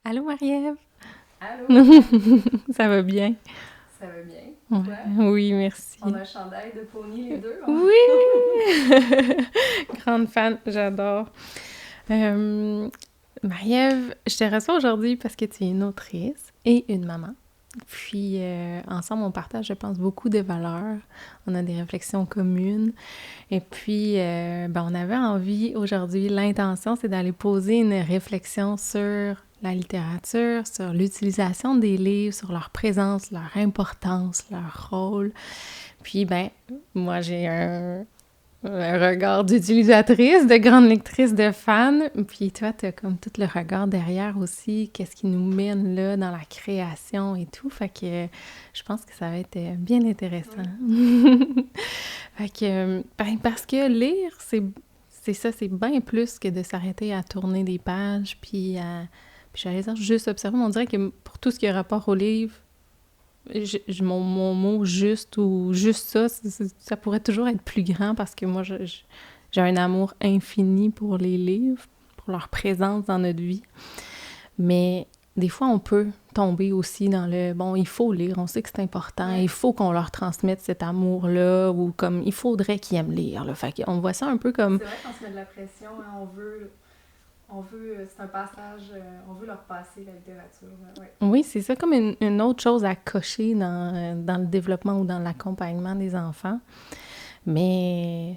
Allô, Marie-Ève? Allô, Ça va bien? ça va bien? Toi? Ouais. Oui, merci. On a un chandail de pony les deux. Oui! Grande fan, j'adore. Euh, Marie-Ève, je te reçois aujourd'hui parce que tu es une autrice et une maman. Puis, ensemble, on partage, je pense, beaucoup de valeurs. On a des réflexions communes. Et puis, on avait envie aujourd'hui, l'intention, c'est d'aller poser une réflexion sur la littérature, sur l'utilisation des livres, sur leur présence, leur importance, leur rôle. Puis, moi, j'ai un regard d'utilisatrice, de grande lectrice, de fan. Puis toi, t'as comme tout le regard derrière aussi, qu'est-ce qui nous mène là dans la création et tout. Fait que je pense que ça va être bien intéressant. Oui. Fait que, parce que lire, c'est ça, c'est bien plus que de s'arrêter à tourner des pages, puis j'allais dire juste observer, mais on dirait que pour tout ce qui a rapport au livre, mon mot juste ou juste ça, ça pourrait toujours être plus grand parce que moi, j'ai un amour infini pour les livres, pour leur présence dans notre vie. Mais des fois, on peut tomber aussi dans le bon, il faut lire, on sait que c'est important, Ouais. il faut qu'on leur transmette cet amour-là, ou comme il faudrait qu'ils aiment lire. Là. Fait qu'on voit ça un peu comme. C'est vrai qu'on se met de la pression, hein, c'est un passage, on veut leur passer la littérature. Ouais. Oui, c'est ça, comme une autre chose à cocher dans le développement ou dans l'accompagnement des enfants. Mais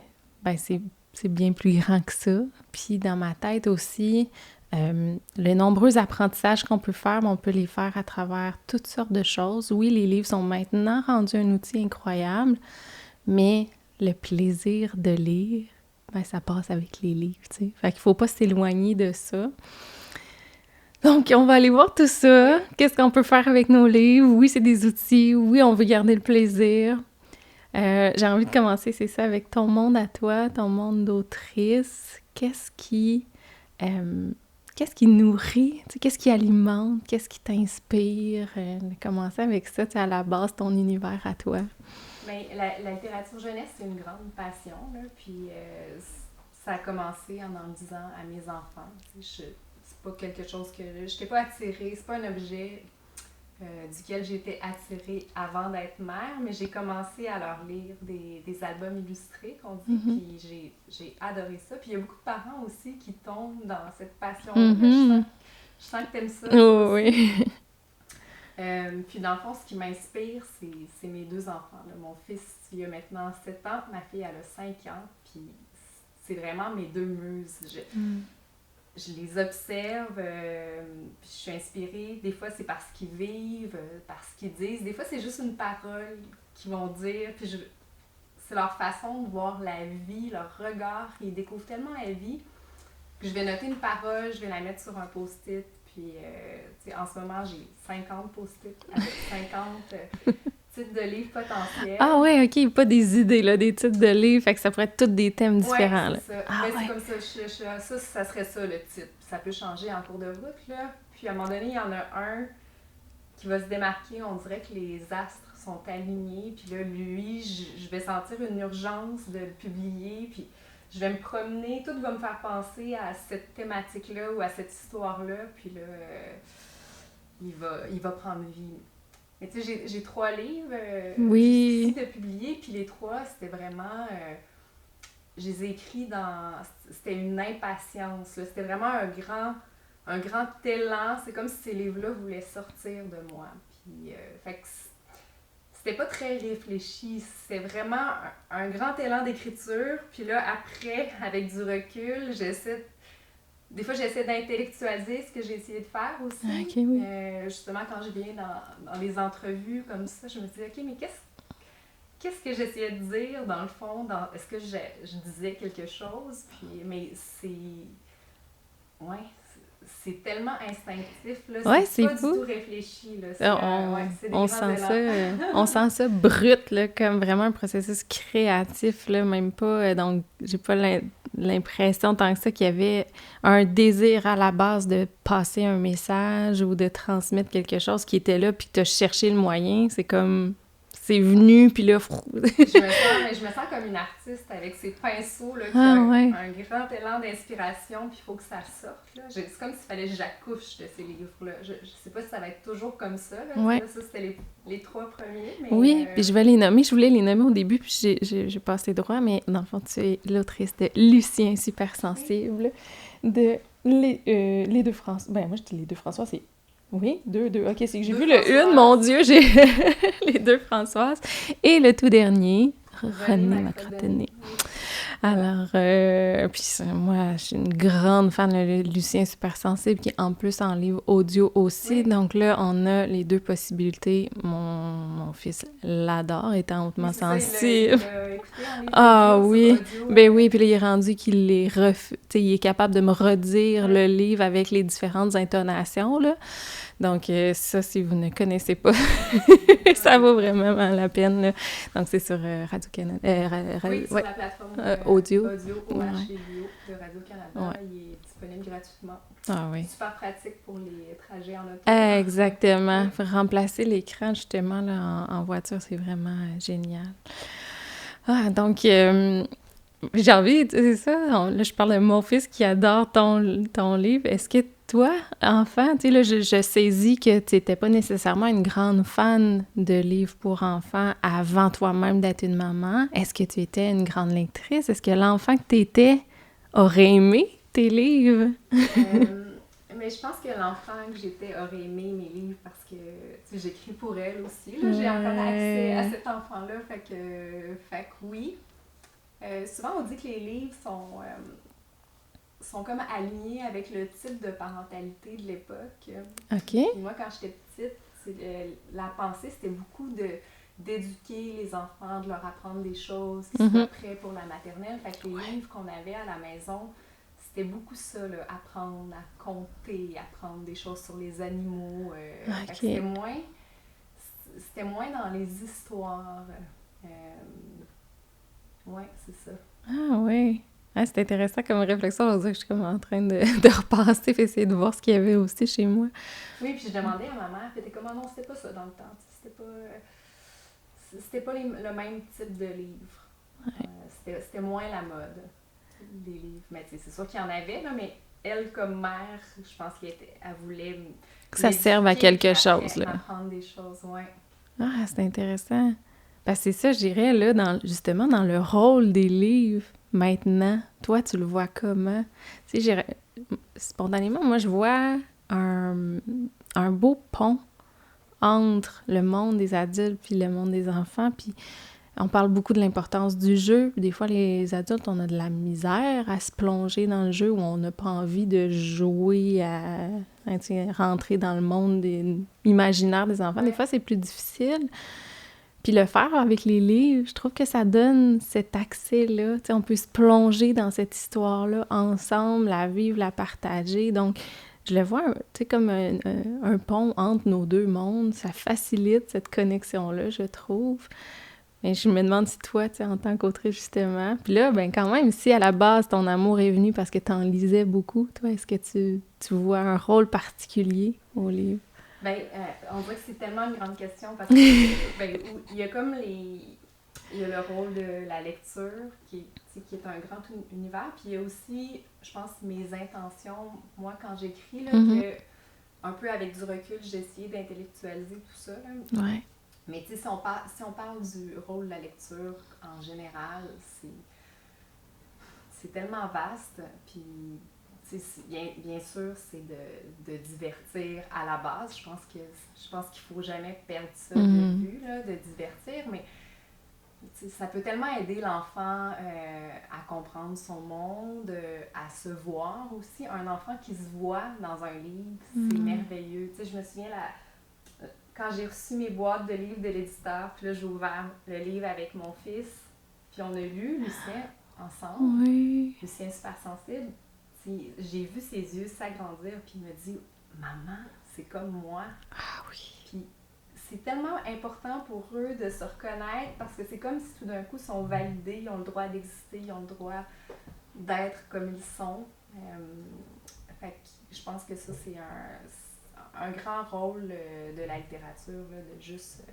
c'est bien plus grand que ça. Puis dans ma tête aussi, les nombreux apprentissages qu'on peut faire, on peut les faire à travers toutes sortes de choses. Oui, les livres sont maintenant rendus un outil incroyable, mais le plaisir de lire, ça passe avec les livres, tu sais. Fait qu'il faut pas s'éloigner de ça. Donc, on va aller voir tout ça. Qu'est-ce qu'on peut faire avec nos livres? Oui, c'est des outils. Oui, on veut garder le plaisir. J'ai envie de commencer, c'est ça, avec ton monde à toi, ton monde d'autrice. Qu'est-ce qui nourrit? Tu sais, qu'est-ce qui alimente? Qu'est-ce qui t'inspire? Commencer avec ça, tu sais, à la base, ton univers à toi. Mais la littérature jeunesse, c'est une grande passion. Là, puis ça a commencé en disant à mes enfants. C'est pas quelque chose que. Je n'étais pas attirée, c'est pas un objet duquel j'étais attirée avant d'être mère, mais j'ai commencé à leur lire des albums illustrés, qu'on dit, Mm-hmm. puis j'ai adoré ça. Puis il y a beaucoup de parents aussi qui tombent dans cette passion-là. Mm-hmm. Je sens que t'aimes ça, toi Oh, aussi. oui. Puis dans le fond, ce qui m'inspire, c'est mes deux enfants. Là. Mon fils, il a maintenant 7 ans, ma fille, elle a 5 ans, puis c'est vraiment mes deux muses. Mm. Je les observe, puis je suis inspirée. Des fois, c'est par ce qu'ils vivent, par ce qu'ils disent. Des fois, c'est juste une parole qu'ils vont dire, puis c'est leur façon de voir la vie, leur regard. Ils découvrent tellement la vie. Puis je vais noter une parole, je vais la mettre sur un post-it. Puis, en ce moment, j'ai 50 post-it avec 50 titres de livres Ah potentiels. ouais, ok, pas des idées, là, des titres de livres, fait que ça pourrait être tous des thèmes Ouais, différents, là. c'est ça. Ah Mais c'est ouais. comme ça, ça serait ça le titre. Ça peut changer en cours de route, là. Puis à un moment donné, il y en a un qui va se démarquer. On dirait que les astres sont alignés. Puis là, lui, je vais sentir une urgence de le publier. Puis je vais me promener. Tout va me faire penser à cette thématique-là ou à cette histoire-là. Puis là, il va prendre vie. Mais tu sais, j'ai 3 livres jusqu'ici Oui. de publier. Puis les 3, c'était vraiment... je les ai écrits dans... C'était une impatience. Là. C'était vraiment un grand élan. C'est comme si ces livres-là voulaient sortir de moi. Puis, fait que c'était pas très réfléchi. C'était vraiment un grand élan d'écriture. Puis là, après, avec du recul, des fois, j'essaie d'intellectualiser ce que j'ai essayé de faire Ok, aussi. oui. Justement, quand je viens dans les entrevues comme ça, je me dis, OK, mais qu'est-ce que j'essayais de dire dans le fond? Est-ce que je disais quelque chose? Puis, mais ouais, c'est tellement instinctif, là. Ouais, C'est c'est pas du fou. tout réfléchi, là. Ouais, On, c'est des on grands sent ça, élans. on sent ça brut, là, comme vraiment un processus créatif, là, même pas, donc j'ai pas l'impression tant que ça qu'il y avait un désir à la base de passer un message ou de transmettre quelque chose qui était là, puis que t'as cherché le moyen, c'est venu, puis là... je me sens comme une artiste avec ses pinceaux, là, qui a un grand élan d'inspiration, puis il faut que ça sorte. Là. C'est comme s'il fallait que j'accouche de ces livres-là. Je sais pas si ça va être toujours comme ça. Là, ouais. Là, ça, c'était les 3 premiers. Mais, oui, puis je vais les nommer. Je voulais les nommer au début, puis j'ai passé droit, mais dans le fond, tu es l'autrice de Lucien Supersensible, de les deux François. Ben, moi, je dis les deux François, c'est... Oui, deux. OK, c'est que j'ai vu le une, mon Dieu, j'ai les deux Françoises. Et le tout dernier, René Macrotenay. Alors, puis moi, je suis une grande fan de Lucien Supersensible, qui est en plus en livre audio aussi. Oui. Donc là, on a les 2 possibilités. Mon fils l'adore, étant hautement sensible. Il a écouté en livre audio, oui, audio, ben oui, puis là, il est rendu qu'il il est capable de me redire le livre avec les différentes intonations, là. Donc, ça, si vous ne connaissez pas, ça vaut vraiment la peine, là. Donc, c'est sur Radio-Canada. Oui, sur la plateforme audio ou HBO de Radio-Canada. Ouais. Il est disponible gratuitement. Ah oui. Super pratique pour les trajets en auto. Exactement. Oui. Remplacer l'écran, justement, là, en voiture, c'est vraiment génial. Ah, donc... j'ai envie, c'est ça, là, je parle de mon fils qui adore ton livre. Est-ce que toi, enfant, tu sais, là, je saisis que tu n'étais pas nécessairement une grande fan de livres pour enfants avant toi-même d'être une maman. Est-ce que tu étais une grande lectrice? Est-ce que l'enfant que tu étais aurait aimé tes livres? Mais je pense que l'enfant que j'étais aurait aimé mes livres parce que j'écris pour elle aussi. Là, j'ai encore accès à cet enfant-là, fait que oui. Souvent, on dit que les livres sont comme alignés avec le type de parentalité de l'époque. OK. Et moi, quand j'étais petite, la pensée, c'était beaucoup d'éduquer les enfants, de leur apprendre des choses, qu'ils soient prêts pour la maternelle. Fait que les livres qu'on avait à la maison, c'était beaucoup ça, là, apprendre à compter, apprendre des choses sur les animaux. Fait que c'était moins dans les histoires. Oui, c'est ça. Ah oui. Ah, c'est intéressant comme réflexion. On dirait que je suis comme en train de repasser et essayer de voir ce qu'il y avait aussi chez moi. Oui, puis je demandais à ma mère, puis elle était comme, non, c'était pas ça dans le temps. C'était pas le même type de livre. Ouais. C'était moins la mode des livres. Mais c'est sûr qu'il y en avait, là, mais elle, comme mère, je pense qu'elle voulait... Que ça serve à quelque chose, là. Apprendre des choses, oui. Ah, c'est intéressant. Parce que c'est ça, je dirais, là, justement, dans le rôle des livres, maintenant, toi, tu le vois comment? Tu sais, spontanément, moi, je vois un beau pont entre le monde des adultes puis le monde des enfants, puis on parle beaucoup de l'importance du jeu. Des fois, les adultes, on a de la misère à se plonger dans le jeu où on n'a pas envie de jouer à rentrer dans le monde imaginaire des enfants. Des fois, c'est plus difficile. Puis le faire avec les livres, je trouve que ça donne cet accès-là. Tu sais, on peut se plonger dans cette histoire-là ensemble, la vivre, la partager. Donc, je le vois, tu sais, comme un pont entre nos 2 mondes. Ça facilite cette connexion-là, je trouve. Mais je me demande si toi, tu sais, en tant qu'autrice, justement... Puis là, ben quand même, si à la base, ton amour est venu parce que tu en lisais beaucoup, toi, est-ce que tu vois un rôle particulier au livre? Ben, on voit que c'est tellement une grande question parce que il y a comme il y a le rôle de la lecture qui est un grand univers, puis il y a aussi, je pense, mes intentions, moi, quand j'écris, là, que un peu avec du recul, j'ai essayé d'intellectualiser tout ça, là. Ouais. Mais tu sais, si on parle du rôle de la lecture en général, c'est tellement vaste, puis bien sûr, c'est de divertir à la base. Je pense qu'il faut jamais perdre ça de vue, là, de divertir, mais ça peut tellement aider l'enfant à comprendre son monde, à se voir aussi. Un enfant qui se voit dans un livre, c'est merveilleux. Tu sais, je me souviens, quand j'ai reçu mes boîtes de livres de l'éditeur, puis là, j'ai ouvert le livre avec mon fils, puis on a lu Lucien ensemble. Oui. Lucien Supersensible. J'ai vu ses yeux s'agrandir, puis il me dit « Maman, c'est comme moi. » Ah oui. Puis c'est tellement important pour eux de se reconnaître, parce que c'est comme si tout d'un coup, ils sont validés, ils ont le droit d'exister, ils ont le droit d'être comme ils sont. Fait que je pense que ça, c'est un grand rôle de la littérature, là, de juste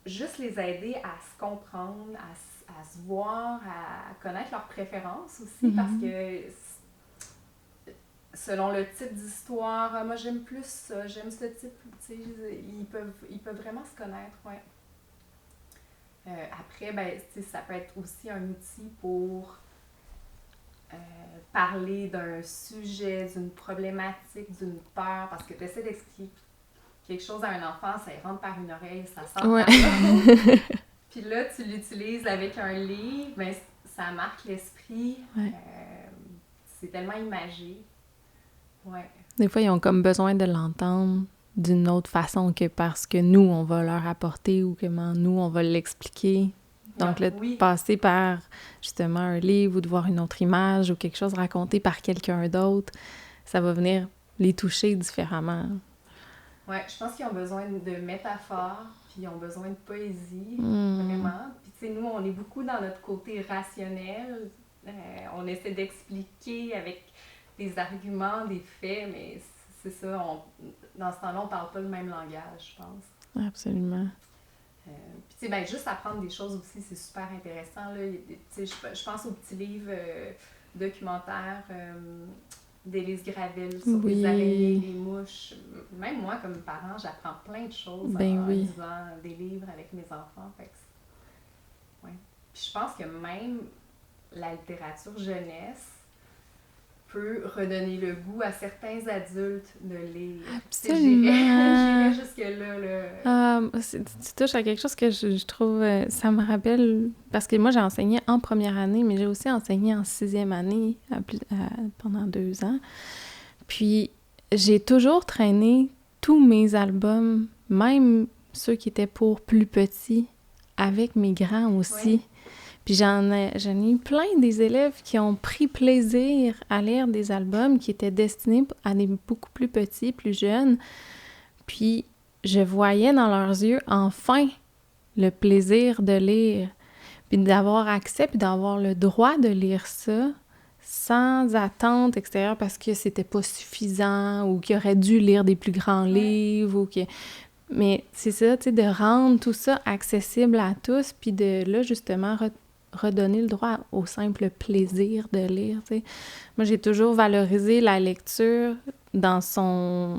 juste les aider à se comprendre, à se voir, à connaître leurs préférences aussi, parce que selon le type d'histoire, moi j'aime plus ça, j'aime ce type, tu sais, ils peuvent vraiment se connaître, ouais. Après, ben, ça peut être aussi un outil pour parler d'un sujet, d'une problématique, d'une peur, parce que tu essaies d'expliquer quelque chose à un enfant, ça y rentre par une oreille, ça sort par l'autre. Puis là, tu l'utilises avec un livre, ben, ça marque l'esprit. C'est tellement imagé. Ouais. Des fois, ils ont comme besoin de l'entendre d'une autre façon que parce que nous, on va leur apporter ou comment nous, on va l'expliquer. Donc, là, passer par, justement, un livre ou de voir une autre image ou quelque chose raconté par quelqu'un d'autre, ça va venir les toucher différemment. Ouais, je pense qu'ils ont besoin de métaphores, puis ils ont besoin de poésie, vraiment. Puis, tu sais, nous, on est beaucoup dans notre côté rationnel. On essaie d'expliquer avec des arguments, des faits, mais c'est ça, dans ce temps-là, on parle pas le même langage, je pense. Absolument. Puis, tu sais, ben, juste apprendre des choses aussi, c'est super intéressant. Là. Tu sais, je pense aux petits livres documentaires d'Élise Gravel sur les araignées, les mouches. Même moi, comme parent, j'apprends plein de choses en lisant des livres avec mes enfants. Fait que ouais. Puis je pense que même la littérature jeunesse peut redonner le goût à certains adultes de lire. J'irais jusque-là. Tu touches à quelque chose que je trouve... ça me rappelle... Parce que moi, j'ai enseigné en première année, mais j'ai aussi enseigné en 6e année pendant 2 ans. Puis, j'ai toujours traîné tous mes albums, même ceux qui étaient pour plus petits, avec mes grands aussi. Oui. Puis j'en ai eu plein des élèves qui ont pris plaisir à lire des albums qui étaient destinés à des beaucoup plus petits, plus jeunes. Puis je voyais dans leurs yeux, enfin, le plaisir de lire. Puis d'avoir accès, puis d'avoir le droit de lire ça sans attente extérieure parce que c'était pas suffisant ou qu'ils auraient dû lire des plus grands livres ou que... Mais c'est ça, tu sais, de rendre tout ça accessible à tous, puis de, là, justement, redonner le droit au simple plaisir de lire, tu sais. Moi, j'ai toujours valorisé la lecture dans son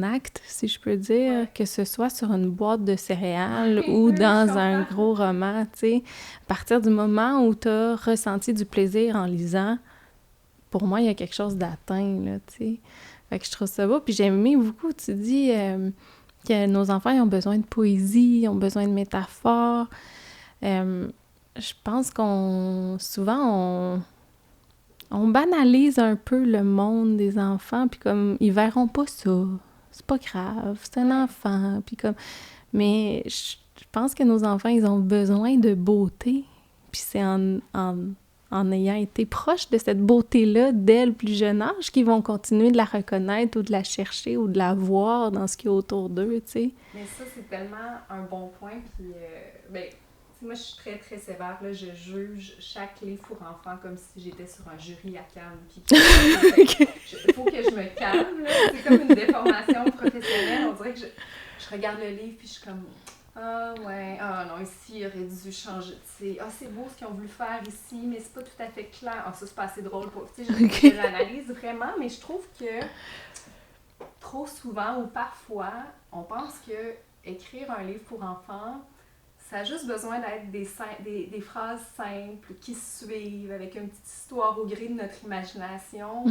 acte, si je peux dire, que ce soit sur une boîte de céréales ou dans un gros roman, tu sais. À partir du moment où tu as ressenti du plaisir en lisant, pour moi, il y a quelque chose d'atteint, là, tu sais. Fait que je trouve ça beau. Puis j'ai aimé beaucoup, tu dis que nos enfants, ils ont besoin de poésie, ils ont besoin de métaphores. Je pense souvent, on banalise un peu le monde des enfants, puis comme, ils verront pas ça. C'est pas grave, c'est un enfant, puis comme... Mais je pense que nos enfants, ils ont besoin de beauté, puis c'est en ayant été proche de cette beauté-là dès le plus jeune âge qu'ils vont continuer de la reconnaître ou de la chercher ou de la voir dans ce qu'il y a autour d'eux, tu sais. Mais ça, c'est tellement un bon point, puis... moi, je suis très, très sévère. Là, je juge chaque livre pour enfants comme si j'étais sur un jury à Cannes. Il faut que je me calme. Là. C'est comme une déformation professionnelle. On dirait que je regarde le livre puis je suis comme... Ah ouais, ah non, ici, il aurait dû changer. Ah, c'est beau ce qu'ils ont voulu faire ici, mais c'est pas tout à fait clair. Ah, ça, c'est pas assez drôle. Je l'analyse vraiment, mais je trouve que trop souvent ou parfois, on pense que écrire un livre pour enfants... Ça a juste besoin d'être des phrases simples qui se suivent avec une petite histoire au gré de notre imagination.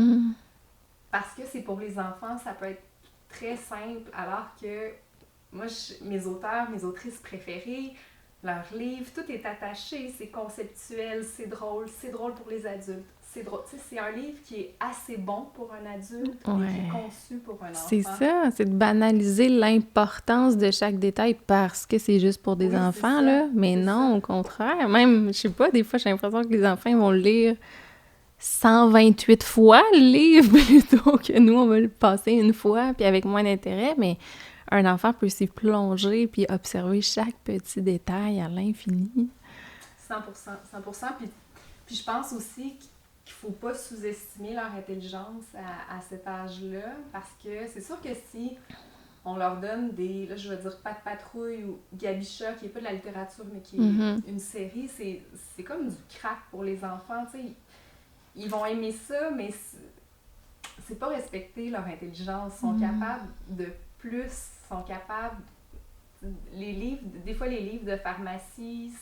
Parce que c'est pour les enfants, ça peut être très simple. Alors que moi, mes auteurs, mes autrices préférées, leurs livres, tout est attaché, c'est conceptuel, c'est drôle pour les adultes. C'est drôle. Tu sais, c'est un livre qui est assez bon pour un adulte et qui est conçu pour un enfant. C'est ça, c'est de banaliser l'importance de chaque détail parce que c'est juste pour des enfants, là. Mais non, au contraire. Même, je sais pas, des fois, j'ai l'impression que les enfants ils vont le lire 128 fois, le livre, plutôt que nous, on va le passer une fois, puis avec moins d'intérêt. Mais un enfant peut s'y plonger puis observer chaque petit détail à l'infini. 100%. Puis je pense aussi qu'il ne faut pas sous-estimer leur intelligence à cet âge-là, parce que c'est sûr que si on leur donne des, là je vais dire Pat Patrouille ou Gabicha, qui est pas de la littérature, mais qui est une série, c'est comme du crack pour les enfants, tu sais. Ils vont aimer ça, mais c'est pas respecter leur intelligence. Ils sont capables de plus, sont capables... Les livres, des fois les livres de pharmacie,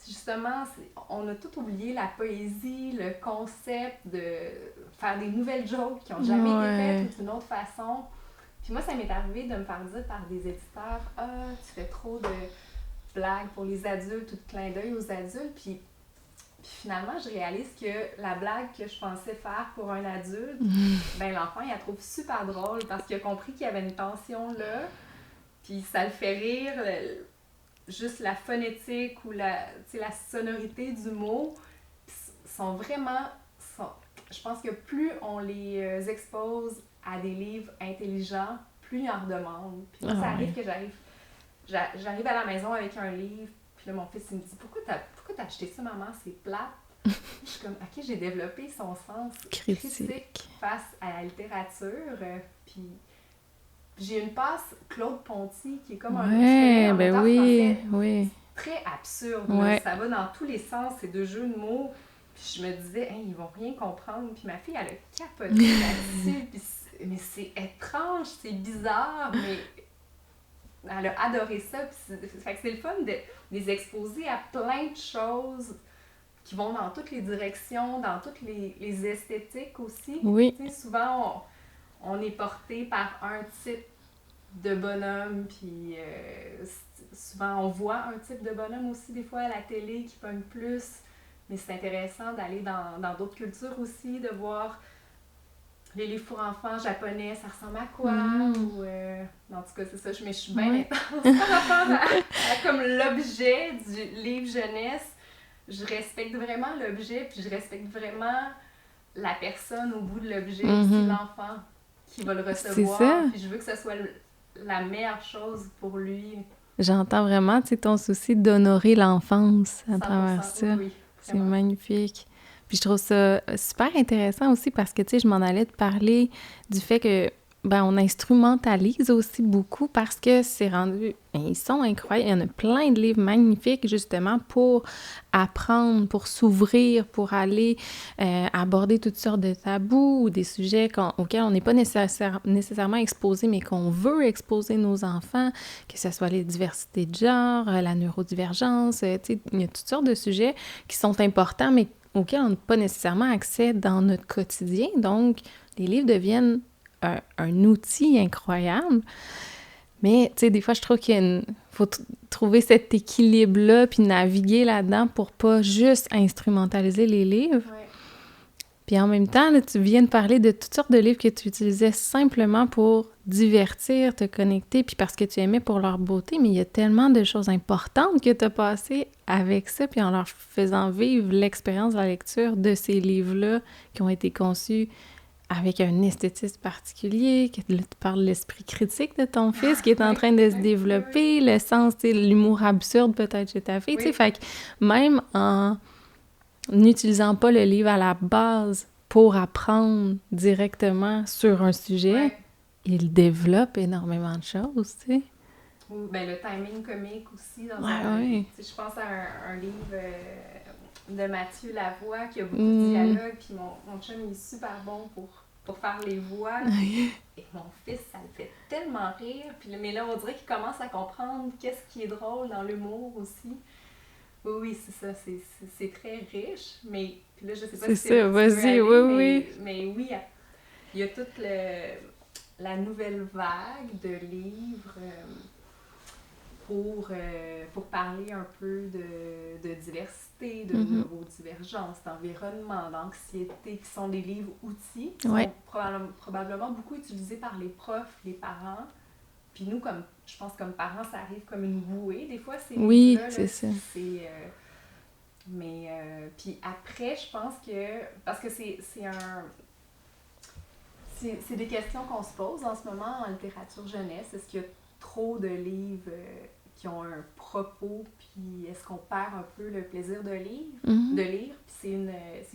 justement, on a tout oublié la poésie, le concept de faire des nouvelles jokes qui n'ont jamais été faites d'une autre façon. Puis moi, ça m'est arrivé de me faire dire par des éditeurs « Ah, tu fais trop de blagues pour les adultes ou de clins d'œil aux adultes. » Puis finalement, je réalise que la blague que je pensais faire pour un adulte, ben l'enfant, il la trouve super drôle parce qu'il a compris qu'il y avait une tension là. Puis ça le fait rire, juste la phonétique ou la sonorité du mot sont vraiment... je pense que plus on les expose à des livres intelligents, plus ils en redemandent. Puis moi, ça arrive que j'arrive à la maison avec un livre, puis là, mon fils, il me dit « Pourquoi t'as acheté ça, maman? C'est plate. » Je suis comme « Ok, j'ai développé son sens critique face à la littérature. » Puis j'ai une passe Claude Ponty qui est comme un auteur français très absurde. Ça va dans tous les sens, c'est deux jeux de mots. Puis je me disais, hey, ils vont rien comprendre. Puis ma fille, elle a capoté là-dessus. Mais c'est étrange, c'est bizarre, mais elle a adoré ça. Puis fait que c'est le fun de les exposer à plein de choses qui vont dans toutes les directions, dans toutes les esthétiques aussi. Oui. Tu sais, souvent, on est porté par un type de bonhomme, puis souvent on voit un type de bonhomme aussi des fois à la télé qui pogne plus, mais c'est intéressant d'aller dans d'autres cultures aussi, de voir les livres pour enfants japonais, ça ressemble à quoi, ou en tout cas c'est ça, mais je suis bien intense par rapport à comme l'objet du livre jeunesse. Je respecte vraiment l'objet, puis je respecte vraiment la personne au bout de l'objet, c'est l'enfant qui va le recevoir, puis je veux que ce soit la meilleure chose pour lui. J'entends vraiment, tu sais, ton souci d'honorer l'enfance à 100%, travers ça. Oui, c'est magnifique. Puis je trouve ça super intéressant aussi parce que, tu sais, je m'en allais te parler du fait que, on instrumentalise aussi beaucoup parce que c'est rendu... ils sont incroyables. Il y en a plein de livres magnifiques, justement, pour apprendre, pour s'ouvrir, pour aller aborder toutes sortes de tabous ou des sujets auxquels on n'est pas nécessairement exposé, mais qu'on veut exposer nos enfants, que ce soit les diversités de genre, la neurodivergence, tu sais, il y a toutes sortes de sujets qui sont importants, mais auxquels on n'a pas nécessairement accès dans notre quotidien. Donc, les livres deviennent un outil incroyable. Mais, tu sais, des fois, je trouve faut trouver cet équilibre-là puis naviguer là-dedans pour pas juste instrumentaliser les livres. Ouais. Puis en même temps, là, tu viens de parler de toutes sortes de livres que tu utilisais simplement pour divertir, te connecter, puis parce que tu aimais pour leur beauté, mais il y a tellement de choses importantes que tu as passées avec ça, puis en leur faisant vivre l'expérience de la lecture de ces livres-là qui ont été conçus avec un esthétisme particulier, que tu parles de l'esprit critique de ton fils qui est en train de se développer, le sens, tu sais, l'humour absurde peut-être chez ta fille, tu sais, fait que même en n'utilisant pas le livre à la base pour apprendre directement sur un sujet, il développe énormément de choses, tu sais. Ou le timing comique aussi. Dans je pense à un livre de Mathieu Lavoie qui a beaucoup de dialogue, puis mon chum il est super bon pour faire les voix. Et mon fils, ça le fait tellement rire. Mais là, on dirait qu'il commence à comprendre qu'est-ce qui est drôle dans l'humour aussi. Oui, c'est ça, c'est très riche, mais puis là, je sais pas si c'est ça, vas-y, mais oui, il y a toute la nouvelle vague de livres pour parler un peu de diversité, de neurodivergence, d'environnement, d'anxiété, qui sont des livres-outils qui sont probablement beaucoup utilisés par les profs, les parents. Puis nous, je pense comme parents, ça arrive comme une bouée, des fois, ces livres-là. C'est ça. Puis après, je pense que... Parce que c'est des questions qu'on se pose en ce moment en littérature jeunesse. Est-ce qu'il y a trop de livres qui ont un propos, puis est-ce qu'on perd un peu le plaisir de lire? Puis c'est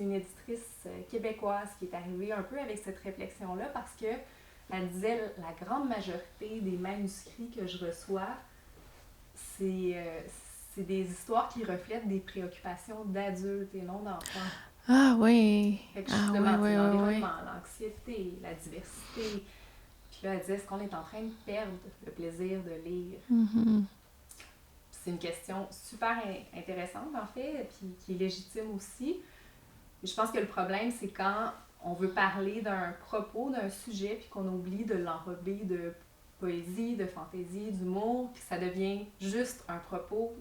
une éditrice québécoise qui est arrivée un peu avec cette réflexion-là parce que elle disait la grande majorité des manuscrits que je reçois, c'est des histoires qui reflètent des préoccupations d'adultes et non d'enfants. Ah oui! Fait que Ah justement, oui, oui, oui, oui. l'environnement, l'anxiété, la diversité. Puis là, elle disait, est-ce qu'on est en train de perdre le plaisir de lire? Mhm. C'est une question super intéressante, en fait, puis qui est légitime aussi. Mais je pense que le problème, c'est quand on veut parler d'un propos, d'un sujet, puis qu'on oublie de l'enrober de poésie, de fantaisie, d'humour, puis ça devient juste un propos.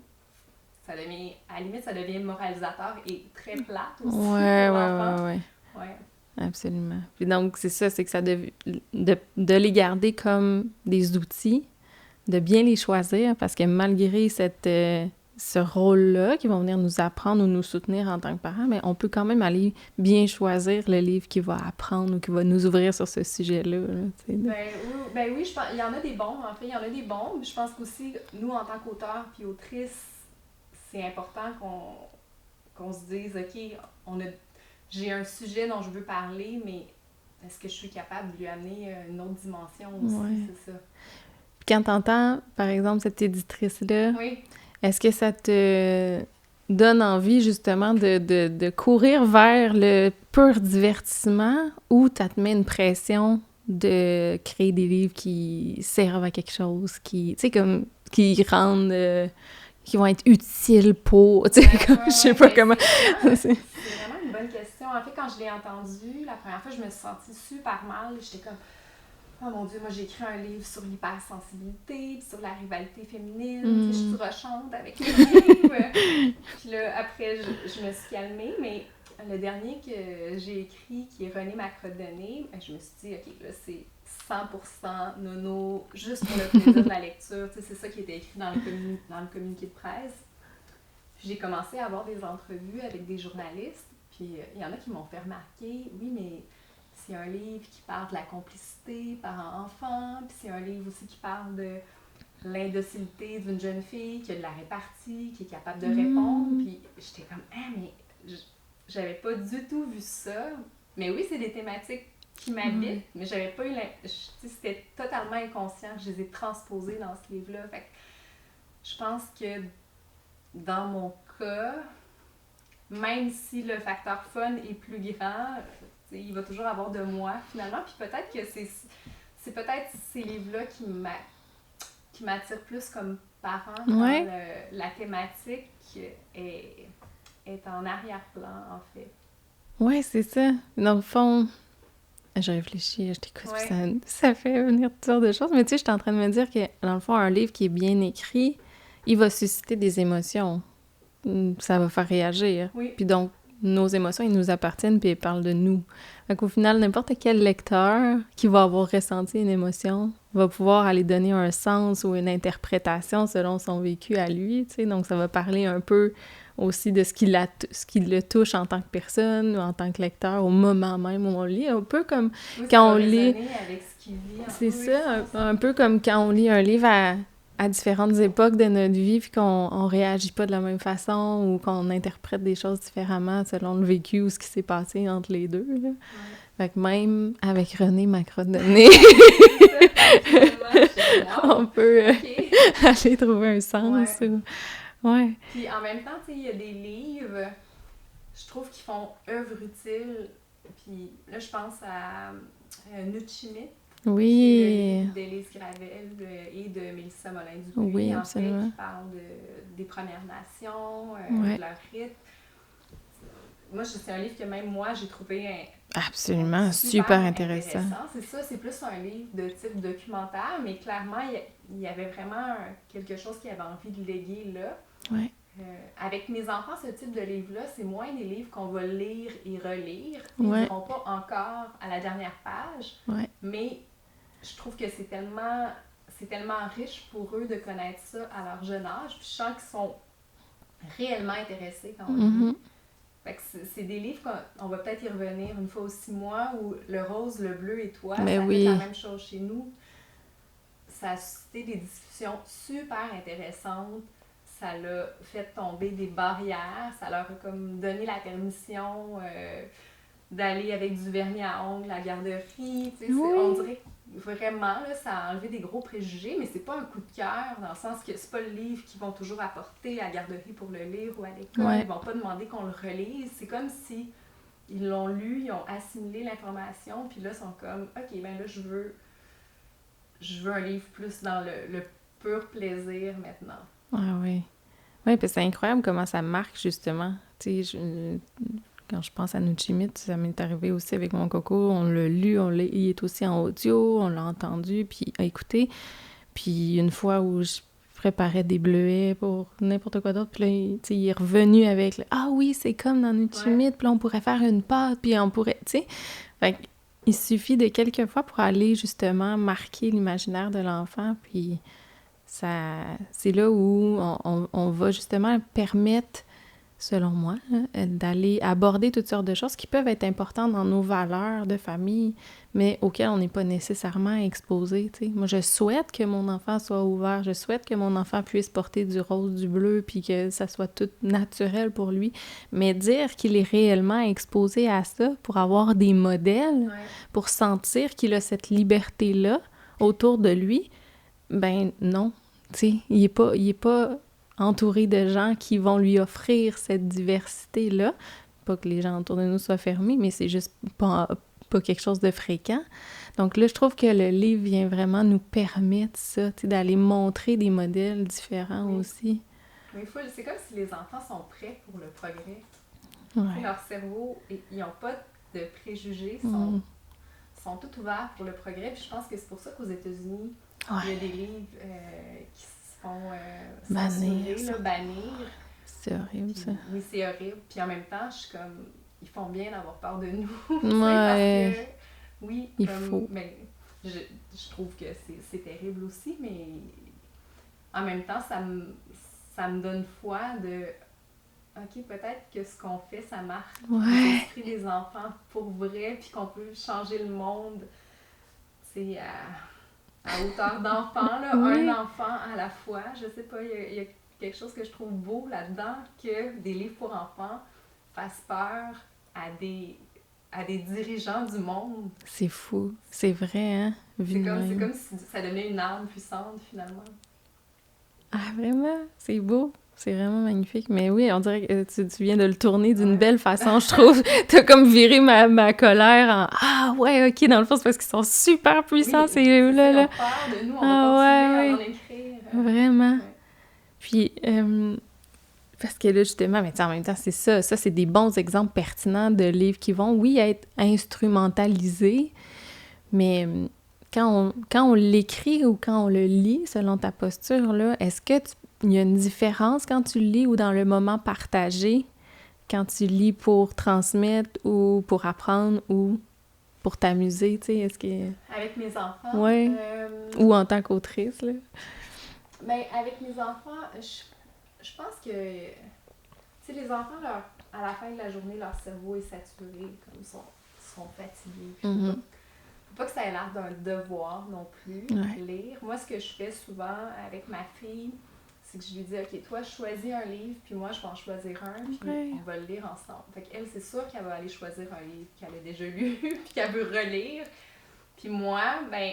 Ça devient, à la limite, ça devient moralisateur et très plate aussi Ouais, pour ouais, l'enfant. ouais, ouais. Ouais. Absolument. Puis donc, c'est ça, c'est que de les garder comme des outils, de bien les choisir, parce que malgré ce rôle-là, qui vont venir nous apprendre ou nous soutenir en tant que parents, mais on peut quand même aller bien choisir le livre qui va apprendre ou qui va nous ouvrir sur ce sujet-là. Là, tu sais, Ben oui, je pense, il y en a des bons, en fait, il y en a des bons, mais je pense qu'aussi, nous, en tant qu'auteurs puis autrices, c'est important qu'on se dise, OK, j'ai un sujet dont je veux parler, mais est-ce que je suis capable de lui amener une autre dimension aussi, Ouais. c'est ça. Puis quand t'entends, par exemple, cette éditrice-là, Oui. est-ce que ça te donne envie, justement, de courir vers le pur divertissement ou ça te met une pression de créer des livres qui servent à quelque chose, qui, tu sais, comme, qui rendent... qui vont être utiles pour... Tu sais, comme, je sais pas comment... C'est vraiment une bonne question. En fait, quand je l'ai entendu, la première fois, je me suis sentie super mal. J'étais comme... Oh mon Dieu, moi j'ai écrit un livre sur l'hypersensibilité, sur la rivalité féminine, je suis rochante avec les livres. Puis là, après, je me suis calmée, mais le dernier que j'ai écrit, qui est René Macrodonné, je me suis dit, OK, là, c'est 100% nono, juste pour le plaisir de la lecture. C'est ça qui était écrit dans le communiqué de presse. Puis j'ai commencé à avoir des entrevues avec des journalistes, puis il y en a qui m'ont fait remarquer, oui, mais c'est un livre qui parle de la complicité parents-enfants, puis c'est un livre aussi qui parle de l'indocilité d'une jeune fille qui a de la répartie, qui est capable de répondre. Puis j'étais comme, ah, mais j'avais pas du tout vu ça. Mais oui, c'est des thématiques qui m'habitent, mais j'avais pas eu c'était totalement inconscient. Je les ai transposées dans ce livre-là. Fait que je pense que dans mon cas, même si le facteur fun est plus grand, il va toujours avoir de moi finalement. Puis peut-être que c'est peut-être ces livres-là qui m'attirent plus comme parent quand la thématique est en arrière-plan, en fait. Ouais, c'est ça. Dans le fond, je réfléchis, je t'écoute, ça fait venir toutes sortes de choses. Mais tu sais, je suis en train de me dire que, dans le fond, un livre qui est bien écrit, il va susciter des émotions. Ça va faire réagir. Oui. Puis donc, nos émotions, ils nous appartiennent puis ils parlent de nous. Fait qu'au final, n'importe quel lecteur qui va avoir ressenti une émotion va pouvoir aller donner un sens ou une interprétation selon son vécu à lui, tu sais. Donc, ça va parler un peu aussi de ce qui le touche en tant que personne ou en tant que lecteur au moment même où on lit. Un peu comme quand on lit... avec ce qu'il vit. C'est ça, un peu comme quand on lit un livre à différentes époques de notre vie, puis qu'on réagit pas de la même façon ou qu'on interprète des choses différemment selon le vécu ou ce qui s'est passé entre les deux. Là. Fait que même avec René Macrodonné, on peut aller trouver un sens. Ouais. Puis en même temps, il y a des livres, je trouve, qui font œuvre utile. Puis là, je pense à Nuchimit. Oui. D'Élise Gravel et de Mélissa Molin-Dupuis, oui, en absolument. fait, qui parlent des Premières Nations, de leur rite. Moi, c'est un livre que même moi, j'ai trouvé absolument super intéressant. C'est ça, c'est plus un livre de type documentaire, mais clairement, il y avait vraiment quelque chose qui avait envie de léguer là. Ouais. Avec mes enfants, ce type de livre-là, c'est moins des livres qu'on va lire et relire. Ils n'iront pas encore à la dernière page, mais je trouve que c'est tellement riche pour eux de connaître ça à leur jeune âge. Puis je sens qu'ils sont réellement intéressés quand on lit. Fait que c'est des livres qu'on va peut-être y revenir une fois aux 6 mois, où le rose, le bleu et toi, ça fait la même chose chez nous. Ça a suscité des discussions super intéressantes. Ça l'a fait tomber des barrières. Ça leur a comme donné la permission d'aller avec du vernis à ongles à la garderie. On dirait vraiment, là, ça a enlevé des gros préjugés, mais c'est pas un coup de cœur, dans le sens que c'est pas le livre qu'ils vont toujours apporter à la garderie pour le lire ou à l'école. Ouais. Ils vont pas demander qu'on le relise. C'est comme si ils l'ont lu, ils ont assimilé l'information, puis là, ils sont comme, OK, ben là, je veux un livre plus dans le pur plaisir maintenant. Ah oui. Oui, puis c'est incroyable comment ça marque, justement. Tu sais, quand je pense à Nuchimit, ça m'est arrivé aussi avec mon coco. On l'a lu, il est aussi en audio, on l'a entendu, puis écouté. Puis une fois où je préparais des bleuets pour n'importe quoi d'autre, puis là, il est revenu avec « Ah oui, c'est comme dans Nuchimit, puis là, on pourrait faire une pâte, puis on pourrait... » Tu sais, fait il suffit de quelques fois pour aller, justement, marquer l'imaginaire de l'enfant, puis c'est là où on va, justement, permettre, selon moi, là, d'aller aborder toutes sortes de choses qui peuvent être importantes dans nos valeurs de famille, mais auxquelles on n'est pas nécessairement exposé, tu sais. Moi, je souhaite que mon enfant soit ouvert, je souhaite que mon enfant puisse porter du rose, du bleu, puis que ça soit tout naturel pour lui, mais dire qu'il est réellement exposé à ça pour avoir des modèles, pour sentir qu'il a cette liberté-là autour de lui, ben non, tu sais, il est pas entouré de gens qui vont lui offrir cette diversité-là. Pas que les gens autour de nous soient fermés, mais c'est juste pas quelque chose de fréquent. Donc là, je trouve que le livre vient vraiment nous permettre ça, tu sais, d'aller montrer des modèles différents aussi. Oui, c'est comme si les enfants sont prêts pour le progrès. Ouais. Leur cerveau, ils n'ont pas de préjugés, sont tout ouverts pour le progrès. Puis je pense que c'est pour ça qu'aux États-Unis, il y a des livres qui se font bannir. C'est horrible, puis, ça. Oui, c'est horrible. Puis en même temps, je suis comme, ils font bien d'avoir peur de nous. Ouais. Parce que, oui, il faut. Mais je trouve que c'est terrible aussi, mais en même temps, ça me donne foi de... OK, peut-être que ce qu'on fait, ça marque l'esprit des enfants pour vrai, puis qu'on peut changer le monde, tu sais, à hauteur d'enfant, là, un enfant à la fois. Je sais pas, il y a quelque chose que je trouve beau là-dedans, que des livres pour enfants fassent peur à des dirigeants du monde. C'est fou, c'est vrai, hein? C'est comme si ça devenait une arme puissante, finalement. Ah, vraiment? C'est beau. C'est vraiment magnifique. Mais oui, on dirait que tu viens de le tourner d'une belle façon, je trouve. T'as comme viré ma colère en « Ah ouais, OK, dans le fond, c'est parce qu'ils sont super puissants, ces livres-là. » Ils ont peur de nous, on va continuer à en écrire. Vraiment. Ouais. Puis, parce que là, justement, mais en même temps, c'est ça. Ça, c'est des bons exemples pertinents de livres qui vont, oui, être instrumentalisés, mais... Quand on l'écrit ou quand on le lit, selon ta posture, là, est-ce que il y a une différence quand tu lis ou dans le moment partagé, quand tu lis pour transmettre ou pour apprendre ou pour t'amuser, tu sais, est-ce que... Avec mes enfants? Oui, ou en tant qu'autrice, là? Ben, avec mes enfants, je pense que, tu sais, les enfants, à la fin de la journée, leur cerveau est saturé, comme ils sont fatigués, puis faut pas que ça ait l'air d'un devoir non plus, lire. Moi, ce que je fais souvent avec ma fille, c'est que je lui dis, OK, toi, choisis un livre, puis moi, je vais en choisir un, puis on va le lire ensemble. Fait qu'elle, c'est sûr qu'elle va aller choisir un livre qu'elle a déjà lu, puis qu'elle veut relire. Puis moi, ben,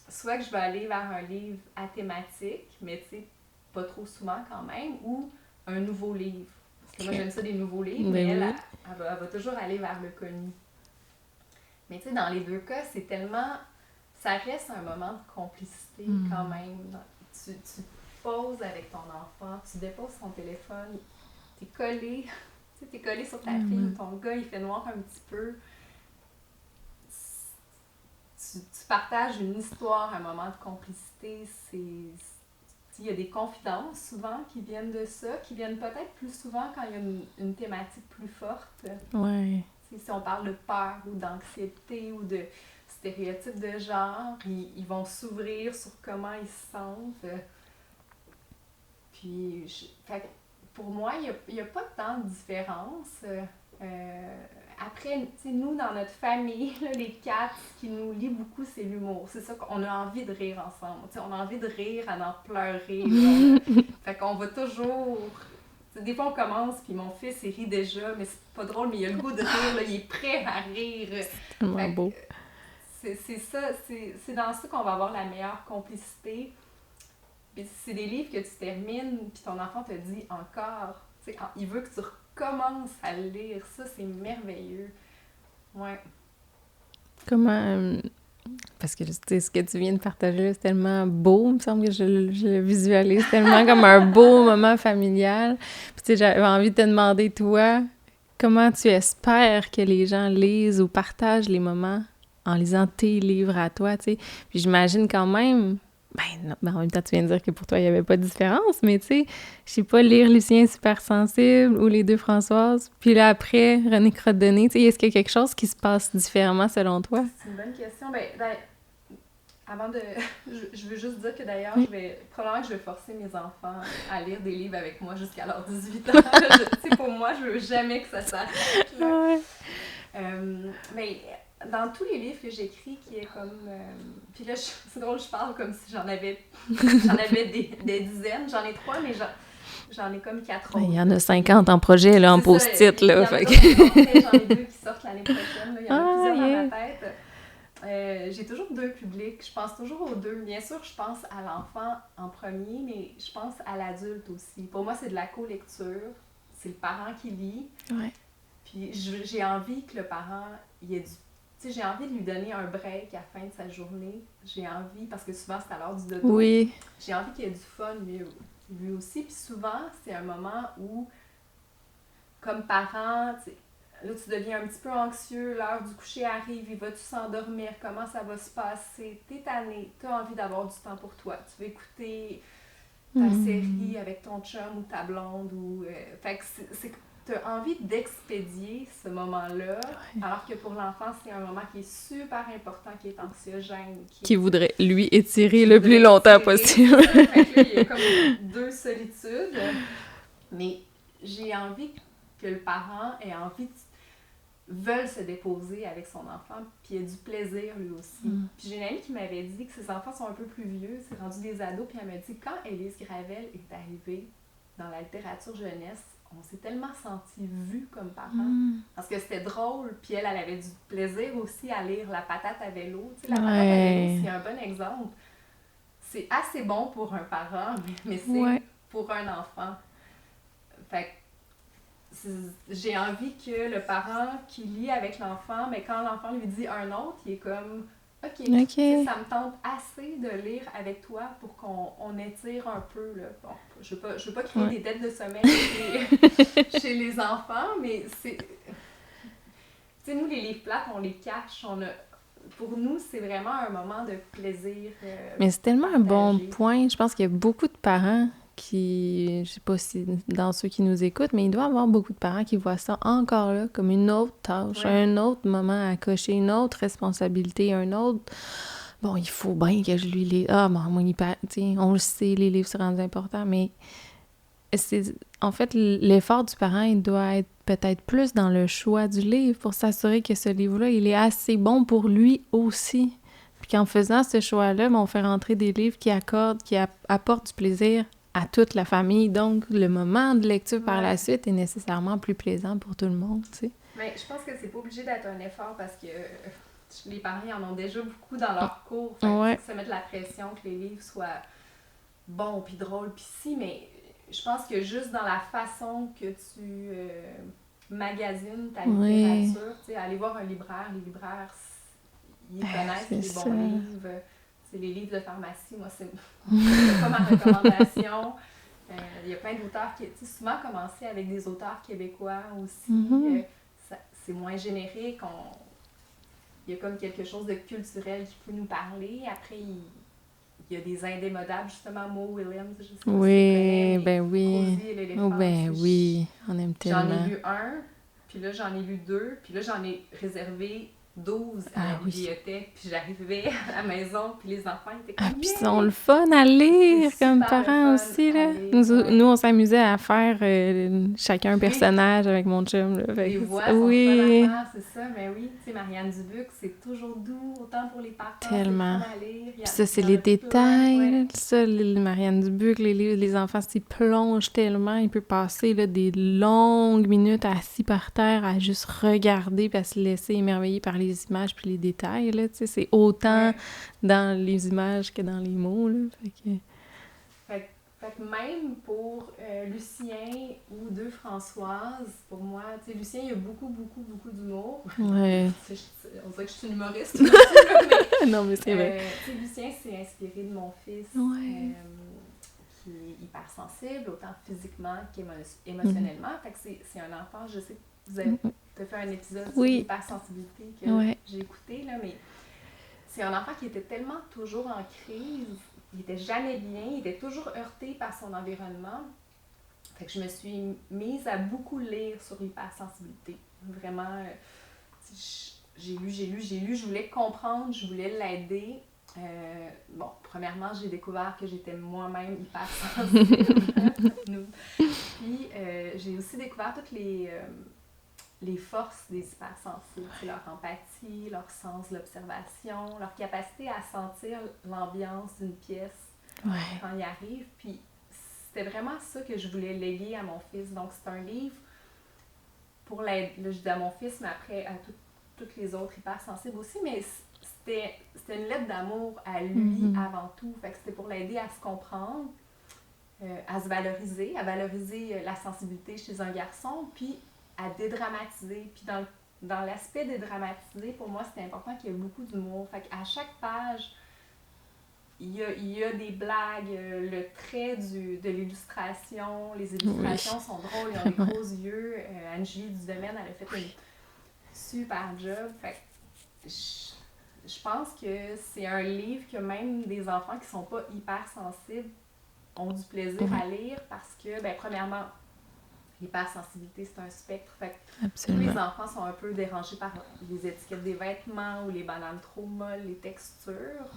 soit que je vais aller vers un livre à thématique, mais tu sais, pas trop souvent quand même, ou un nouveau livre. Parce que moi, j'aime ça des nouveaux livres, mais elle va toujours aller vers le connu. Mais tu sais, dans les deux cas, c'est tellement... Ça reste un moment de complicité quand même. Tu te poses avec ton enfant, tu déposes ton téléphone, t'es collé, tu sais, t'es collé sur ta fille ou ton gars, il fait noir un petit peu. Tu partages une histoire, un moment de complicité. Il y a des confidences souvent qui viennent de ça, qui viennent peut-être plus souvent quand il y a une thématique plus forte. Ouais. Si on parle de peur ou d'anxiété ou de stéréotypes de genre, ils vont s'ouvrir sur comment ils se sentent. Puis, pour moi, il n'y a pas tant de différence. Après, nous, dans notre famille, là, les quatre, ce qui nous lie beaucoup, c'est l'humour. C'est ça qu'on a envie de rire ensemble. T'sais, on a envie de rire à en pleurer. Fait qu'on va toujours... Des fois, on commence, puis mon fils, il rit déjà, mais c'est pas drôle, mais il a le goût de rire, là, il est prêt à rire. C'est tellement beau. c'est ça, c'est dans ça qu'on va avoir la meilleure complicité. Puis c'est des livres que tu termines, puis ton enfant te dit encore. Tu sais, il veut que tu recommences à le lire. Ça, c'est merveilleux. Ouais. Comment... parce que tu sais, ce que tu viens de partager, là, c'est tellement beau. Il me semble que je le visualise tellement comme un beau moment familial. Puis tu sais, j'avais envie de te demander, toi, comment tu espères que les gens lisent ou partagent les moments en lisant tes livres à toi, tu sais. Puis j'imagine quand même... Ben, non, ben en même temps, tu viens de dire que pour toi, il n'y avait pas de différence, mais tu sais, je sais pas, lire Lucien super sensible ou Les Deux Françoises, puis là, après, René Crotte-Donné, tu sais, est-ce qu'il y a quelque chose qui se passe différemment selon toi? C'est une bonne question. Avant de... je veux juste dire que d'ailleurs, Oui. probablement que je vais forcer mes enfants à lire des livres avec moi jusqu'à leurs 18 ans. Tu sais, pour moi, je veux jamais que ça s'arrête. Ouais. Mais dans tous les livres que j'écris, qui est comme... puis là, c'est drôle, je parle comme si j'en avais des dizaines. J'en ai 3, mais j'en ai comme 4 autres. Il y en a 50 en projet, là, en C'est post-it, ça, là. il Fait y en a que... d'autres qui sont faits, j'en ai 2 qui sortent l'année prochaine. Là. Il y en a plusieurs dans yeah. ma tête. J'ai toujours 2 publics. Je pense toujours aux 2. Bien sûr, je pense à l'enfant en premier, mais je pense à l'adulte aussi. Pour moi, c'est de la co-lecture. C'est le parent qui lit. Ouais. Puis j'ai envie que le parent, il ait du... Tu sais, j'ai envie de lui donner un break à la fin de sa journée. J'ai envie, parce que souvent, c'est à l'heure du dodo. Oui. J'ai envie qu'il ait du fun, lui aussi. Puis souvent, c'est un moment où, comme parent, tu sais, là, tu deviens un petit peu anxieux, l'heure du coucher arrive, il va-tu s'endormir, comment ça va se passer, t'es tanné, t'as envie d'avoir du temps pour toi, tu veux écouter ta série avec ton chum ou ta blonde, ou... fait que t'as envie d'expédier ce moment-là, alors que pour l'enfant, c'est un moment qui est super important, qui est anxiogène. Qui voudrait, lui, étirer le plus longtemps possible. Fait que là, il y a comme 2 solitudes, mais j'ai envie que le parent ait envie veulent se déposer avec son enfant, puis il a du plaisir lui aussi. Puis j'ai une amie qui m'avait dit que ses enfants sont un peu plus vieux, c'est rendu des ados, puis elle m'a dit quand Élise Gravel est arrivée dans la littérature jeunesse, on s'est tellement senti vus comme parents, parce que c'était drôle, puis elle avait du plaisir aussi à lire La patate à vélo. Tu sais, La patate à vélo, c'est un bon exemple. C'est assez bon pour un parent, mais c'est pour un enfant. Fait que j'ai envie que le parent qui lit avec l'enfant, mais quand l'enfant lui dit un autre, il est comme OK. Ça me tente assez de lire avec toi pour qu'on étire un peu. Là. Bon, je veux pas créer des dettes de sommeil chez les enfants, mais c'est... Tu sais, nous, les livres plates, on les cache. Pour nous, c'est vraiment un moment de plaisir. Mais c'est tellement partagé. Un bon point. Je pense qu'il y a beaucoup de parents qui, je sais pas si dans ceux qui nous écoutent, mais il doit y avoir beaucoup de parents qui voient ça encore là comme une autre tâche, un autre moment à cocher, une autre responsabilité, un autre... Bon, il faut bien que je lui lise. Ah, bon, moi, on le sait, les livres, c'est rendu important, mais en fait, l'effort du parent, il doit être peut-être plus dans le choix du livre pour s'assurer que ce livre-là, il est assez bon pour lui aussi. Puis qu'en faisant ce choix-là, on fait rentrer des livres qui apportent du plaisir à toute la famille. Donc, le moment de lecture par la suite est nécessairement plus plaisant pour tout le monde, tu sais. Mais je pense que c'est pas obligé d'être un effort parce que les parents en ont déjà beaucoup dans leur cours. Fait que se mettre la pression que les livres soient bons puis drôles puis si, mais je pense que juste dans la façon que tu magasines ta littérature, tu sais, aller voir un libraire, les libraires, ils connaissent les bons livres. C'est les livres de pharmacie, moi, c'est pas ma recommandation. Il y a plein d'auteurs qui, tu sais, souvent commencé avec des auteurs québécois aussi. C'est moins générique. Il y a comme quelque chose de culturel qui peut nous parler. Après, il y a des indémodables, justement, Mo Willems, je sais pas si tu connais, Rosie et l'éléphant. Oui, on aime tellement. J'en ai lu un, puis là, j'en ai lu 2, puis là, j'en ai réservé 12 à la bibliothèque, puis j'arrivais à la maison, puis les enfants étaient comme... puis ils ont le fun à lire comme parents aussi, là. Nous, on s'amusait à faire chacun un personnage avec mon chum, là. Les voix sont fun à faire, c'est ça, mais oui, tu sais, Marianne Dubuc, c'est toujours doux, autant pour les parents, tellement. C'est fun à lire. Puis ça, c'est les détails, ça, Marianne Dubuc, les enfants s'y plongent tellement, ils peuvent passer là, des longues minutes assis par terre à juste regarder, puis à se laisser émerveiller par les images puis les détails, là, tu sais, c'est autant Ouais. dans les images que dans les mots, là, fait que... Fait que même pour Lucien ou deux Françoises, pour moi, tu sais, Lucien, il y a beaucoup, beaucoup, beaucoup d'humour. Ouais. On dirait que je suis une humoriste, là, Non, mais c'est vrai. tu sais, Lucien s'est inspiré de mon fils, Ouais. qui est hypersensible, autant physiquement qu'émotionnellement. Fait que c'est un enfant, je sais que vous avez t'as fait un épisode sur Oui. l'hypersensibilité que Ouais. j'ai écouté, là, mais c'est un enfant qui était tellement toujours en crise, il était jamais bien, il était toujours heurté par son environnement. Fait que je me suis mise à beaucoup lire sur l'hypersensibilité. Vraiment, j'ai lu, je voulais comprendre, je voulais l'aider. Bon, premièrement, j'ai découvert que j'étais moi-même hypersensible. Puis, j'ai aussi découvert toutes les forces des hypersensibles, leur empathie, leur sens de l'observation, leur capacité à sentir l'ambiance d'une pièce quand il arrive. Puis c'était vraiment ça que je voulais léguer à mon fils. Donc c'est un livre pour l'aide, là je dis à mon fils, mais après à toutes les autres hypersensibles aussi, mais c'était une lettre d'amour à lui avant tout. Fait que c'était pour l'aider à se comprendre, à se valoriser, à valoriser la sensibilité chez un garçon, puis à dédramatiser. Puis dans l'aspect dédramatisé, pour moi, c'était important qu'il y ait beaucoup d'humour. Fait qu'à chaque page, il y a des blagues, le trait de l'illustration, les illustrations sont drôles, ils ont des gros yeux. Anne-Julie Dudomaine, elle a fait une super job. Fait que je pense que c'est un livre que même des enfants qui sont pas hypersensibles ont du plaisir à lire parce que, ben, premièrement, l'hypersensibilité, c'est un spectre. Fait que tous les enfants sont un peu dérangés par les étiquettes des vêtements ou les bananes trop molles, les textures.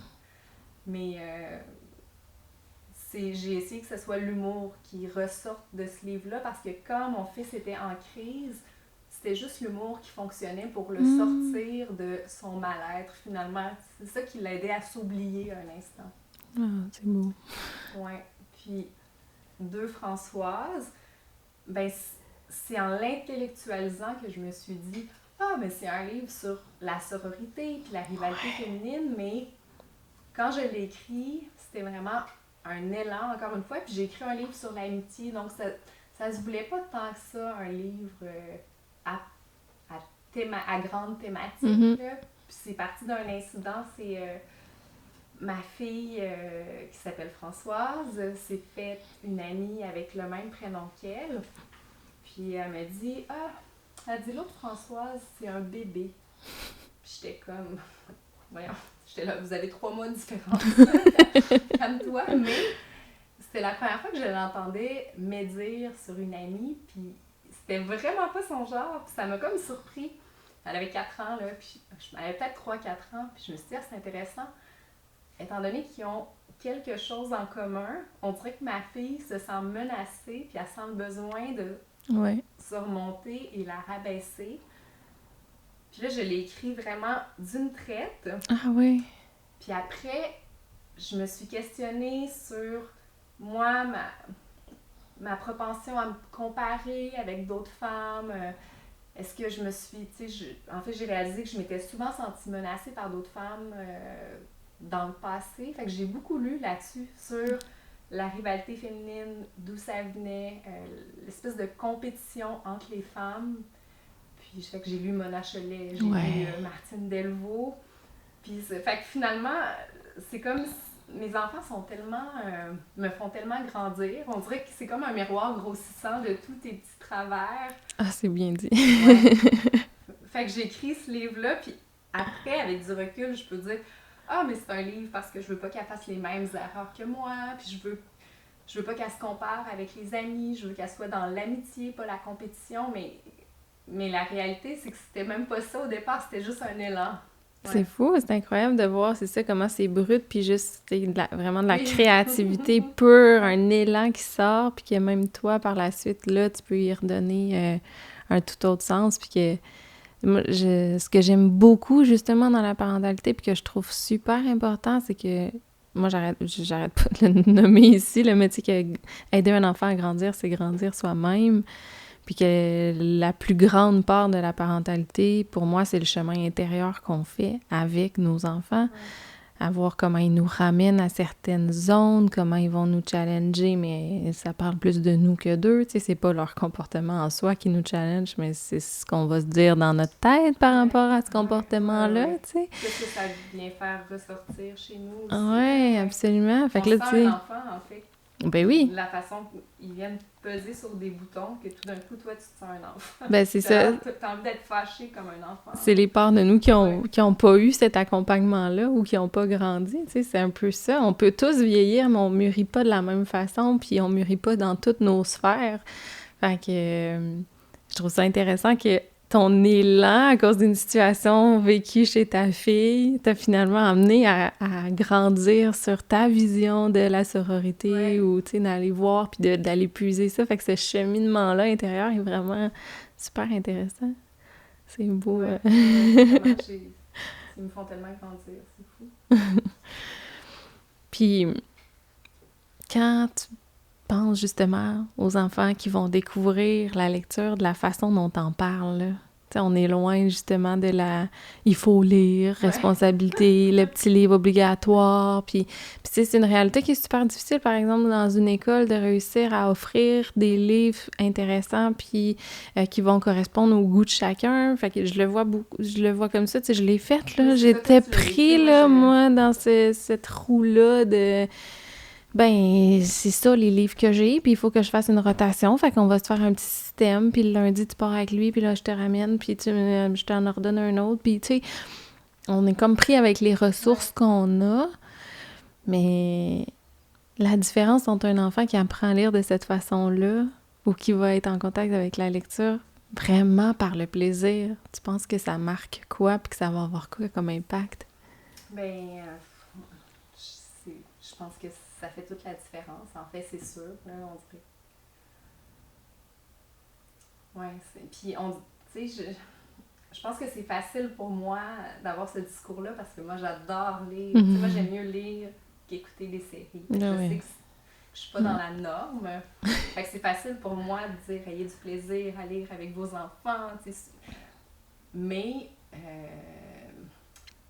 Mais j'ai essayé que ce soit l'humour qui ressorte de ce livre-là parce que quand mon fils était en crise, c'était juste l'humour qui fonctionnait pour le sortir de son mal-être finalement. C'est ça qui l'aidait à s'oublier un instant. Ah, c'est beau. Ouais. Puis, deux Françoises, ben c'est en l'intellectualisant que je me suis dit « Ah, mais c'est un livre sur la sororité puis la rivalité féminine, mais quand je l'ai écrit, c'était vraiment un élan, encore une fois, puis j'ai écrit un livre sur l'amitié, donc ça se voulait pas tant que ça, un livre à grande thématique, là. Puis c'est parti d'un incident, c'est ma fille qui s'appelle Françoise s'est faite une amie avec le même prénom qu'elle, puis elle me dit « Ah, elle dit l'autre Françoise, c'est un bébé. » Puis j'étais comme « Voyons. » J'étais là, vous avez 3 mois de différence. Calme-toi. Mais c'était la première fois que je l'entendais médire sur une amie, puis c'était vraiment pas son genre, puis ça m'a comme surpris. Elle avait 4 ans, là, puis elle avait peut-être 3-4 ans, puis je me suis dit, ah, c'est intéressant. Étant donné qu'ils ont quelque chose en commun, on dirait que ma fille se sent menacée, puis elle sent le besoin de se remonter et la rabaisser. Puis là, je l'ai écrit vraiment d'une traite. Ah oui. Puis après, je me suis questionnée sur moi, ma propension à me comparer avec d'autres femmes. Est-ce que je me suis... en fait, j'ai réalisé que je m'étais souvent sentie menacée par d'autres femmes dans le passé. Fait que j'ai beaucoup lu là-dessus, sur la rivalité féminine, d'où ça venait, l'espèce de compétition entre les femmes. Puis fait que j'ai lu Mona Chollet, j'ai lu Martine Delvaux. Puis fait que finalement, c'est comme mes enfants sont tellement me font tellement grandir. On dirait que c'est comme un miroir grossissant de tous tes petits travers. Ah, c'est bien dit. Fait que j'ai écrit ce livre-là, puis après, avec du recul, je peux dire « Ah, mais c'est un livre parce que je veux pas qu'elle fasse les mêmes erreurs que moi, puis je veux pas qu'elle se compare avec les amis, je veux qu'elle soit dans l'amitié, pas la compétition, mais la réalité, c'est que c'était même pas ça au départ, c'était juste un élan. » C'est fou, c'est incroyable de voir, c'est ça, comment c'est brut, puis juste, vraiment de la créativité pure, un élan qui sort, puis que même toi, par la suite, là, tu peux y redonner un tout autre sens, puis que moi, ce que j'aime beaucoup, justement, dans la parentalité, puis que je trouve super important, c'est que, moi, j'arrête pas de le nommer ici, le métier qu'aider un enfant à grandir, c'est grandir soi-même. Puis que la plus grande part de la parentalité, pour moi, c'est le chemin intérieur qu'on fait avec nos enfants. Ouais. À voir comment ils nous ramènent à certaines zones, comment ils vont nous challenger, mais ça parle plus de nous que d'eux, tu sais, c'est pas leur comportement en soi qui nous challenge, mais c'est ce qu'on va se dire dans notre tête par rapport à ce comportement-là, tu sais. Qu'est-ce que ça vient faire ressortir chez nous aussi. Ouais, absolument. Fait que là, tu On sais... sent un enfant, en fait. Ben oui. La façon qu'ils viennent peser sur des boutons, que tout d'un coup, toi, tu te sens un enfant. Ben c'est ça. T'as envie d'être fâché comme un enfant. C'est les parts de nous qui ont pas eu cet accompagnement-là ou qui ont pas grandi, tu sais, c'est un peu ça. On peut tous vieillir, mais on mûrit pas de la même façon, puis on mûrit pas dans toutes nos sphères. Fait que je trouve ça intéressant que ton élan, à cause d'une situation vécue chez ta fille, t'a finalement amené à grandir sur ta vision de la sororité ou, tu sais, d'aller voir puis d'aller puiser ça. Fait que ce cheminement-là intérieur est vraiment super intéressant. C'est beau. Ouais, vraiment, ils me font tellement grandir, c'est fou. Puis, quand tu penses justement aux enfants qui vont découvrir la lecture de la façon dont t'en parles, là, tu sais, on est loin justement de la « il faut lire », responsabilité, le petit livre obligatoire, puis tu sais, c'est une réalité qui est super difficile, par exemple, dans une école, de réussir à offrir des livres intéressants, puis qui vont correspondre au goût de chacun, fait que je le vois comme ça, tu sais, je l'ai faite, là, j'étais pris, là, moi, dans cette roue-là de... Ben, c'est ça, les livres que j'ai, puis il faut que je fasse une rotation, fait qu'on va se faire un petit système, puis le lundi, tu pars avec lui, puis là, je te ramène, puis je t'en ordonne un autre, puis tu sais, on est comme pris avec les ressources qu'on a, mais la différence entre un enfant qui apprend à lire de cette façon-là, ou qui va être en contact avec la lecture, vraiment par le plaisir, tu penses que ça marque quoi, puis que ça va avoir quoi comme impact? Ben, je pense que ça fait toute la différence. En fait, c'est sûr. Là, on dirait. Ouais, puis, tu sais, je pense que c'est facile pour moi d'avoir ce discours-là parce que moi, j'adore lire. Mm-hmm. Tu sais, moi, j'aime mieux lire qu'écouter des séries. Je sais que je suis pas dans la norme. Fait que c'est facile pour moi de dire ayez du plaisir à lire avec vos enfants. Tu sais.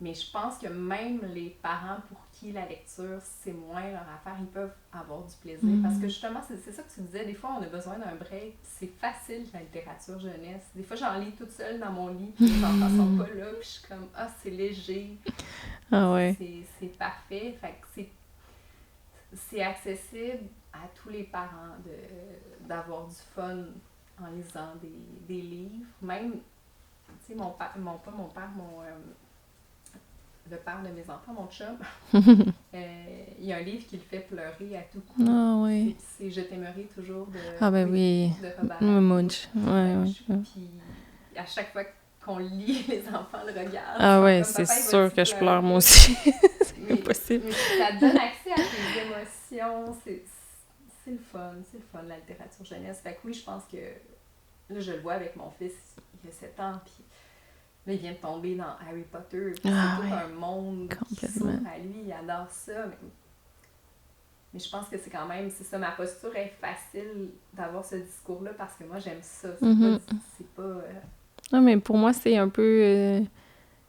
Mais je pense que même les parents pour qui la lecture, c'est moins leur affaire, ils peuvent avoir du plaisir. Parce que justement, c'est ça que tu disais, des fois, on a besoin d'un break. C'est facile, la littérature jeunesse. Des fois, j'en lis toute seule dans mon lit, puis les enfants sont pas là, puis je suis comme, c'est léger. Ah ouais. C'est parfait. Fait que c'est accessible à tous les parents d'avoir du fun en lisant des livres. Même, tu sais, le père de mes enfants, mon chum, il y a un livre qui le fait pleurer à tout coup. Ah oui. C'est Je t'aimerai toujours de Robert Munsch. Puis à chaque fois qu'on lit, les enfants le regardent. Ah ouais, c'est sûr que je pleure moi aussi. C'est impossible. Mais ça te donne accès à tes émotions. C'est le fun, la littérature jeunesse. Fait que oui, je pense que là, je le vois avec mon fils, il a 7 ans, puis là, il vient de tomber dans Harry Potter. C'est tout un monde qui s'ouvre à lui. Il adore ça. Mais je pense que c'est quand même... C'est ça, ma posture est facile d'avoir ce discours-là parce que moi, j'aime ça. C'est pas... Non, mais pour moi, c'est un peu...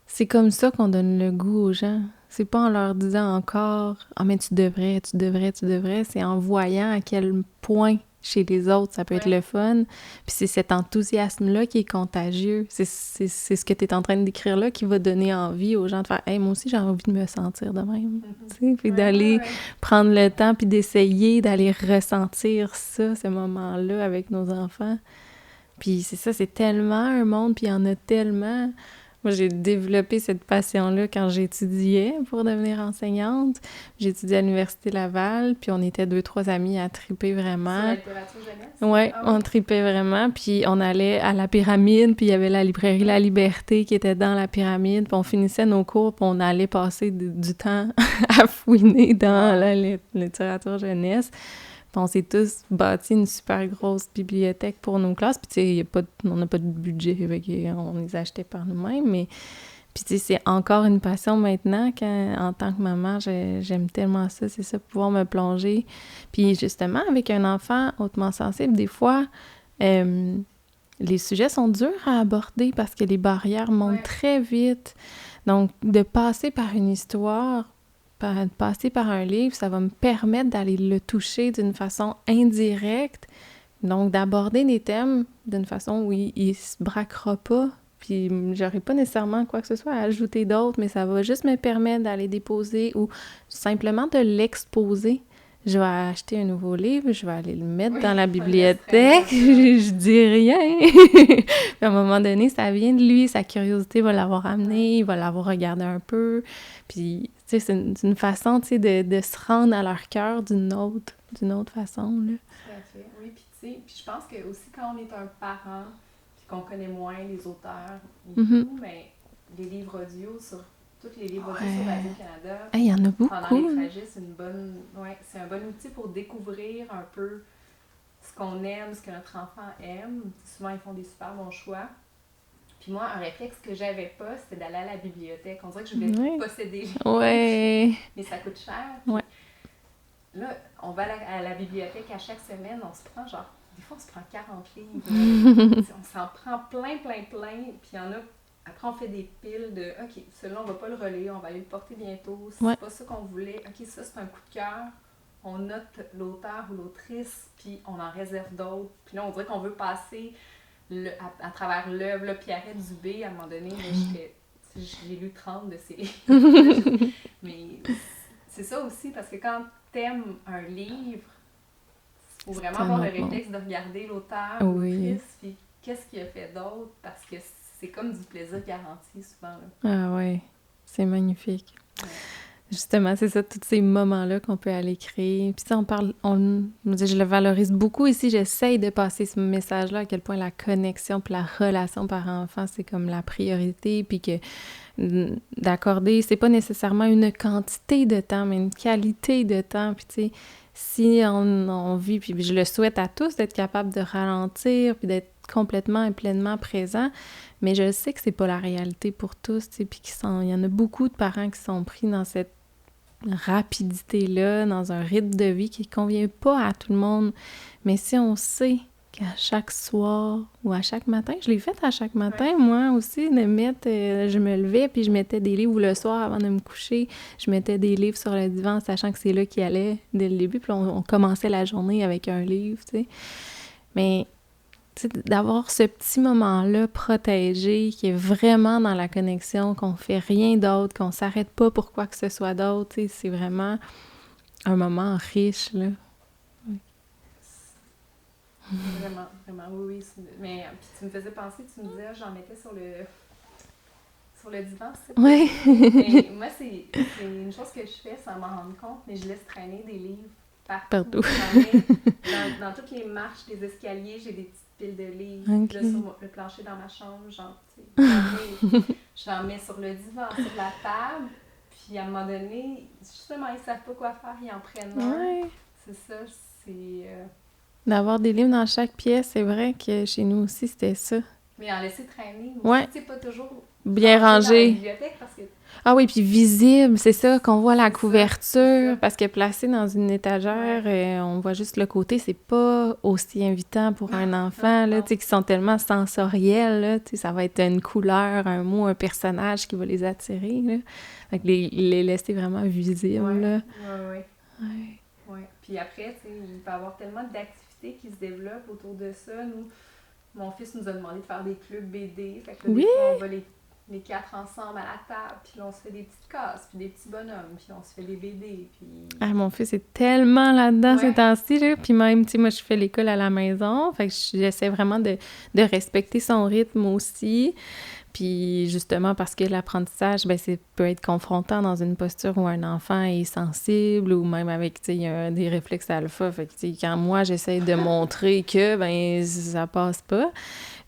c'est comme ça qu'on donne le goût aux gens. C'est pas en leur disant encore « Ah, mais tu devrais. » C'est en voyant à quel point... chez les autres, ça peut être le fun. Puis c'est cet enthousiasme-là qui est contagieux. C'est ce que tu es en train de décrire là qui va donner envie aux gens de faire « Hey, moi aussi, j'ai envie de me sentir de même. » Tu sais, puis d'aller prendre le temps puis d'essayer d'aller ressentir ça, ce moment-là avec nos enfants. Puis c'est ça, c'est tellement un monde, puis il y en a tellement... Moi, j'ai développé cette passion-là quand j'étudiais pour devenir enseignante. J'ai étudié à l'Université Laval, puis on était 2-3 amis à triper vraiment. Sur la littérature jeunesse? Ouais, on tripait vraiment, puis on allait à la Pyramide, puis il y avait la librairie La Liberté qui était dans la Pyramide, puis on finissait nos cours, puis on allait passer du temps à fouiner dans la littérature jeunesse. On s'est tous bâti une super grosse bibliothèque pour nos classes. Puis, tu sais, on n'a pas de budget, on les achetait par nous-mêmes. Mais, puis, tu sais, c'est encore une passion maintenant. En tant que maman, j'aime tellement ça. C'est ça, pouvoir me plonger. Puis, justement, avec un enfant hautement sensible, des fois, les sujets sont durs à aborder parce que les barrières montent très vite. Donc, de passer par une histoire, passer par un livre, ça va me permettre d'aller le toucher d'une façon indirecte. Donc, d'aborder des thèmes d'une façon où il se braquera pas. Puis, j'aurai pas nécessairement quoi que ce soit à ajouter d'autres, mais ça va juste me permettre d'aller déposer ou simplement de l'exposer. Je vais acheter un nouveau livre, je vais aller le mettre dans la bibliothèque, je dis rien. Puis à un moment donné, ça vient de lui, sa curiosité va l'avoir amené, il va l'avoir regardé un peu. Puis, tu sais, c'est une façon, tu sais, de se rendre à leur cœur d'une autre façon, là. Tout à fait, oui. Puis, tu sais, puis je pense que aussi quand on est un parent, puis qu'on connaît moins les auteurs et tout, mais les livres audio sur tous les livres audio sur Radio-Canada. Il y en a beaucoup. Pendant les trajets, c'est un bon outil pour découvrir un peu ce qu'on aime, ce que notre enfant aime. Souvent, ils font des super bons choix. Puis moi, un réflexe que j'avais pas, c'était d'aller à la bibliothèque. On dirait que je voulais posséder les livres, mais ça coûte cher. Là, on va à la bibliothèque à chaque semaine, on se prend des fois on se prend 40 livres. On s'en prend plein. Puis il y en a. Après, on fait des piles de « OK, celui-là, on va pas le relayer, on va aller le porter bientôt. C'est pas ça qu'on voulait. OK, ça, c'est un coup de cœur. » On note l'auteur ou l'autrice, puis on en réserve d'autres. Puis là, on dirait qu'on veut passer à travers l'œuvre. Là, Pierrette Dubé, à un moment donné, j'ai lu 30 de ses livres. Mais c'est ça aussi, parce que quand t'aimes un livre, il faut vraiment avoir le réflexe de regarder l'auteur ou l'autrice, puis qu'est-ce qu'il a fait d'autre, parce que c'est comme du plaisir garanti, souvent. Là. Ah ouais, c'est magnifique. Ouais. Justement, c'est ça, tous ces moments-là qu'on peut aller créer. Puis ça, je le valorise beaucoup ici, j'essaye de passer ce message-là, à quel point la connexion puis la relation parent-enfant, c'est comme la priorité, puis que d'accorder, c'est pas nécessairement une quantité de temps, mais une qualité de temps. Puis tu sais, si on vit, puis je le souhaite à tous, d'être capable de ralentir, puis d'être complètement et pleinement présent, mais je sais que c'est pas la réalité pour tous, tu sais, puis il y en a beaucoup de parents qui sont pris dans cette rapidité-là, dans un rythme de vie qui convient pas à tout le monde. Mais si on sait qu'à chaque soir ou à chaque matin, je l'ai fait à chaque matin, moi aussi, de mettre, je me levais puis je mettais des livres, ou le soir avant de me coucher, je mettais des livres sur le divan, sachant que c'est là qu'il allait dès le début, puis on commençait la journée avec un livre, tu sais. Mais d'avoir ce petit moment-là protégé, qui est vraiment dans la connexion, qu'on fait rien d'autre, qu'on s'arrête pas pour quoi que ce soit d'autre, c'est vraiment un moment riche, là. Oui. Vraiment, oui. Mais puis tu me faisais penser, tu me disais, j'en mettais sur le divan, c'est oui. Mais moi, c'est une chose que je fais sans m'en rendre compte, mais je laisse traîner des livres partout. Dans toutes les marches des escaliers, j'ai des petites piles de livres. Okay. Là, sur le plancher dans ma chambre, j'en mets sur le divan, sur la table. Puis à un moment donné, justement, ils savent pas quoi faire, ils en prennent un. Ouais. C'est ça, c'est... D'avoir des livres dans chaque pièce, c'est vrai que chez nous aussi, c'était ça. Mais en laisser traîner, c'est pas toujours... bien rangé. Dans la bibliothèque parce que... Ah oui, puis visible, c'est ça, qu'on voit la couverture, parce que placé dans une étagère, on voit juste le côté, c'est pas aussi invitant pour un enfant, là, tu sais, qui sont tellement sensoriels, là, tu sais, ça va être une couleur, un mot, un personnage qui va les attirer, là. Fait que les laisser vraiment visibles, là. Oui. Puis après, tu sais, il peut y avoir tellement d'activités qui se développent autour de ça. Mon fils nous a demandé de faire des clubs BD, fait que là, des fois, on va les 4 ensemble à la table, puis là, on se fait des petites cases, puis des petits bonhommes, puis on se fait des BD, puis... Ah, mon fils est tellement là-dedans ces temps-ci, là, puis même, tu sais, moi, je fais l'école à la maison, fait que j'essaie vraiment de respecter son rythme aussi, puis justement, parce que l'apprentissage, ben, peut être confrontant dans une posture où un enfant est sensible, ou même avec, tu sais, il y a des réflexes alpha, fait que, tu sais, quand moi, j'essaie de montrer que, ben, ça passe pas,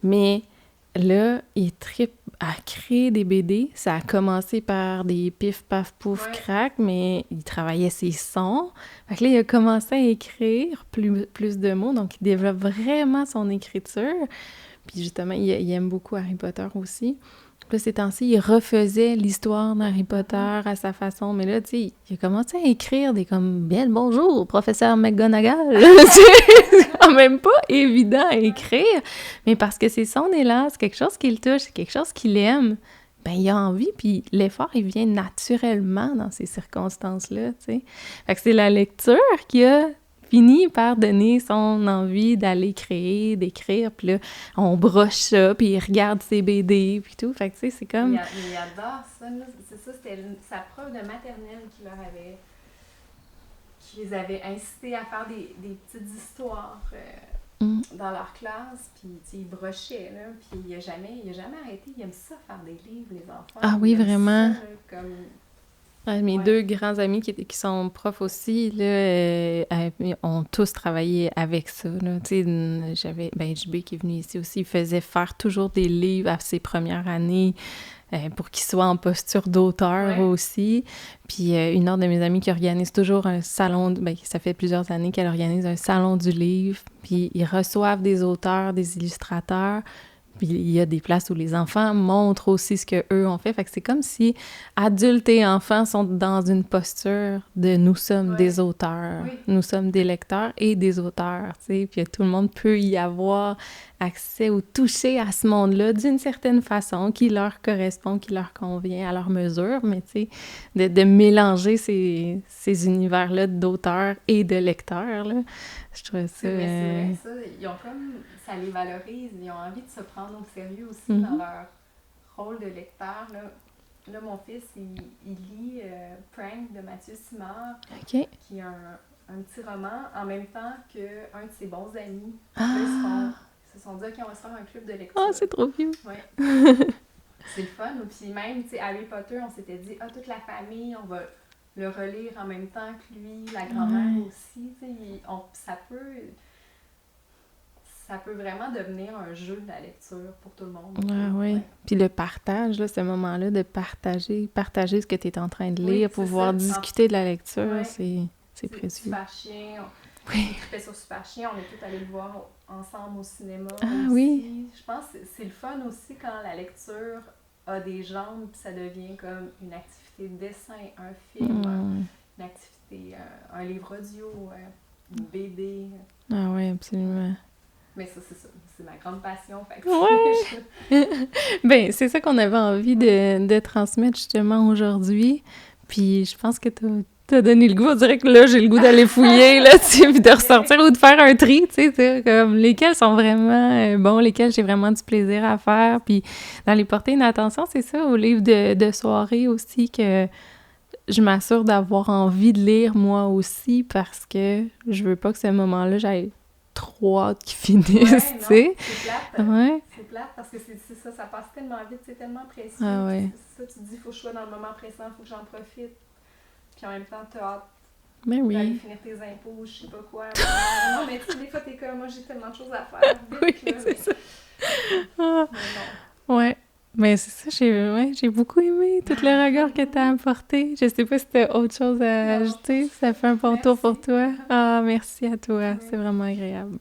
mais... Là, il trippe à créer des BD. Ça a commencé par des pif, paf, pouf, crac, mais il travaillait ses sons. Fait que là, il a commencé à écrire plus de mots, donc il développe vraiment son écriture. Puis justement, il aime beaucoup Harry Potter aussi. Puis là, ces temps-ci, il refaisait l'histoire d'Harry Potter à sa façon. Mais là, tu sais, il a commencé à écrire des comme « Bien le bonjour, professeur McGonagall! » quand même pas évident à écrire, mais parce que c'est son élan, c'est quelque chose qui le touche, c'est quelque chose qu'il aime, ben il a envie, puis l'effort, il vient naturellement dans ces circonstances-là, tu sais. Fait que c'est la lecture qui a fini par donner son envie d'aller créer, d'écrire, puis là, on broche ça, puis il regarde ses BD, puis tout, fait que tu sais, c'est comme... Il adore ça, là. C'est ça, c'était sa prof de maternelle qui les avait incités à faire des petites histoires dans leur classe, puis ils brochaient, là, puis il a jamais arrêté, il aime ça faire des livres, les enfants. Ah oui, vraiment. Ça, là, comme... Mes deux grands amis qui sont profs aussi, là, ont tous travaillé avec ça, là. Tu sais, j'avais, JB qui est venu ici aussi, il faisait faire toujours des livres à ses premières années pour qu'il soit en posture d'auteur aussi. Puis une autre de mes amies qui organise toujours un salon, ça fait plusieurs années qu'elle organise un salon du livre, puis ils reçoivent des auteurs, des illustrateurs. Puis il y a des places où les enfants montrent aussi ce qu'eux ont fait. Fait que c'est comme si adultes et enfants sont dans une posture de nous sommes des auteurs, nous sommes des lecteurs et des auteurs, tu sais. Puis tout le monde peut y avoir accès ou toucher à ce monde-là d'une certaine façon qui leur correspond, qui leur convient à leur mesure. Mais tu sais, de mélanger ces univers-là d'auteurs et de lecteurs, là, je trouve ça... C'est vrai, ça, ils ont comme... Ça les valorise, ils ont envie de se prendre au sérieux aussi dans leur rôle de lecteur. Là mon fils, il lit Prank de Mathieu Simard, qui est un petit roman, en même temps qu'un de ses bons amis. Là, ils se sont dit, OK, on va se faire un club de lecture. Ah, c'est trop cute! Ouais. C'est le fun. Puis même, tu sais, Harry Potter, on s'était dit, toute la famille, on va le relire en même temps que lui, la grand-mère aussi. Tu sais, ça peut vraiment devenir un jeu de la lecture pour tout le monde. Ah oui. Ouais. Puis le partage, là, ce moment-là de partager ce que tu es en train de lire, pouvoir discuter de la lecture, c'est précieux. Super Chien, on trippait sur Super Chien, on est tous allés le voir ensemble au cinéma. Ah aussi. oui. Je pense que c'est le fun aussi quand la lecture a des jambes, puis ça devient comme une activité de dessin, un film, une activité, un livre audio, une BD. Ah oui, absolument. Mais ça, c'est ma grande passion. Fait ben, c'est ça qu'on avait envie de transmettre justement aujourd'hui. Puis je pense que t'as donné le goût. On dirait que là, j'ai le goût d'aller fouiller, là, tu sais, puis de ressortir ou de faire un tri, tu sais, comme lesquels sont vraiment bons, lesquels j'ai vraiment du plaisir à faire. Puis d'aller porter une attention, c'est ça, aux livres de soirée aussi, que je m'assure d'avoir envie de lire moi aussi, parce que je veux pas que ce moment-là, j'aille trop hâte qu'ils finissent, tu sais. C'est plate. C'est plate parce que c'est ça, ça passe tellement vite, c'est tellement précieux. Ah ouais. C'est ça, tu te dis, il faut que je sois dans le moment présent, il faut que j'en profite. Puis en même temps, t'as hâte d'aller finir tes impôts, je sais pas quoi. Non, mais tu sais, des fois, t'es comme, moi, j'ai tellement de choses à faire. Vite, c'est ça. Ouais. Mais c'est ça, j'ai beaucoup aimé tout le regard que t'as apporté. Je sais pas si t'as autre chose à ajouter. Ça fait un bon tour pour toi. Ah, merci à toi. C'est vraiment agréable.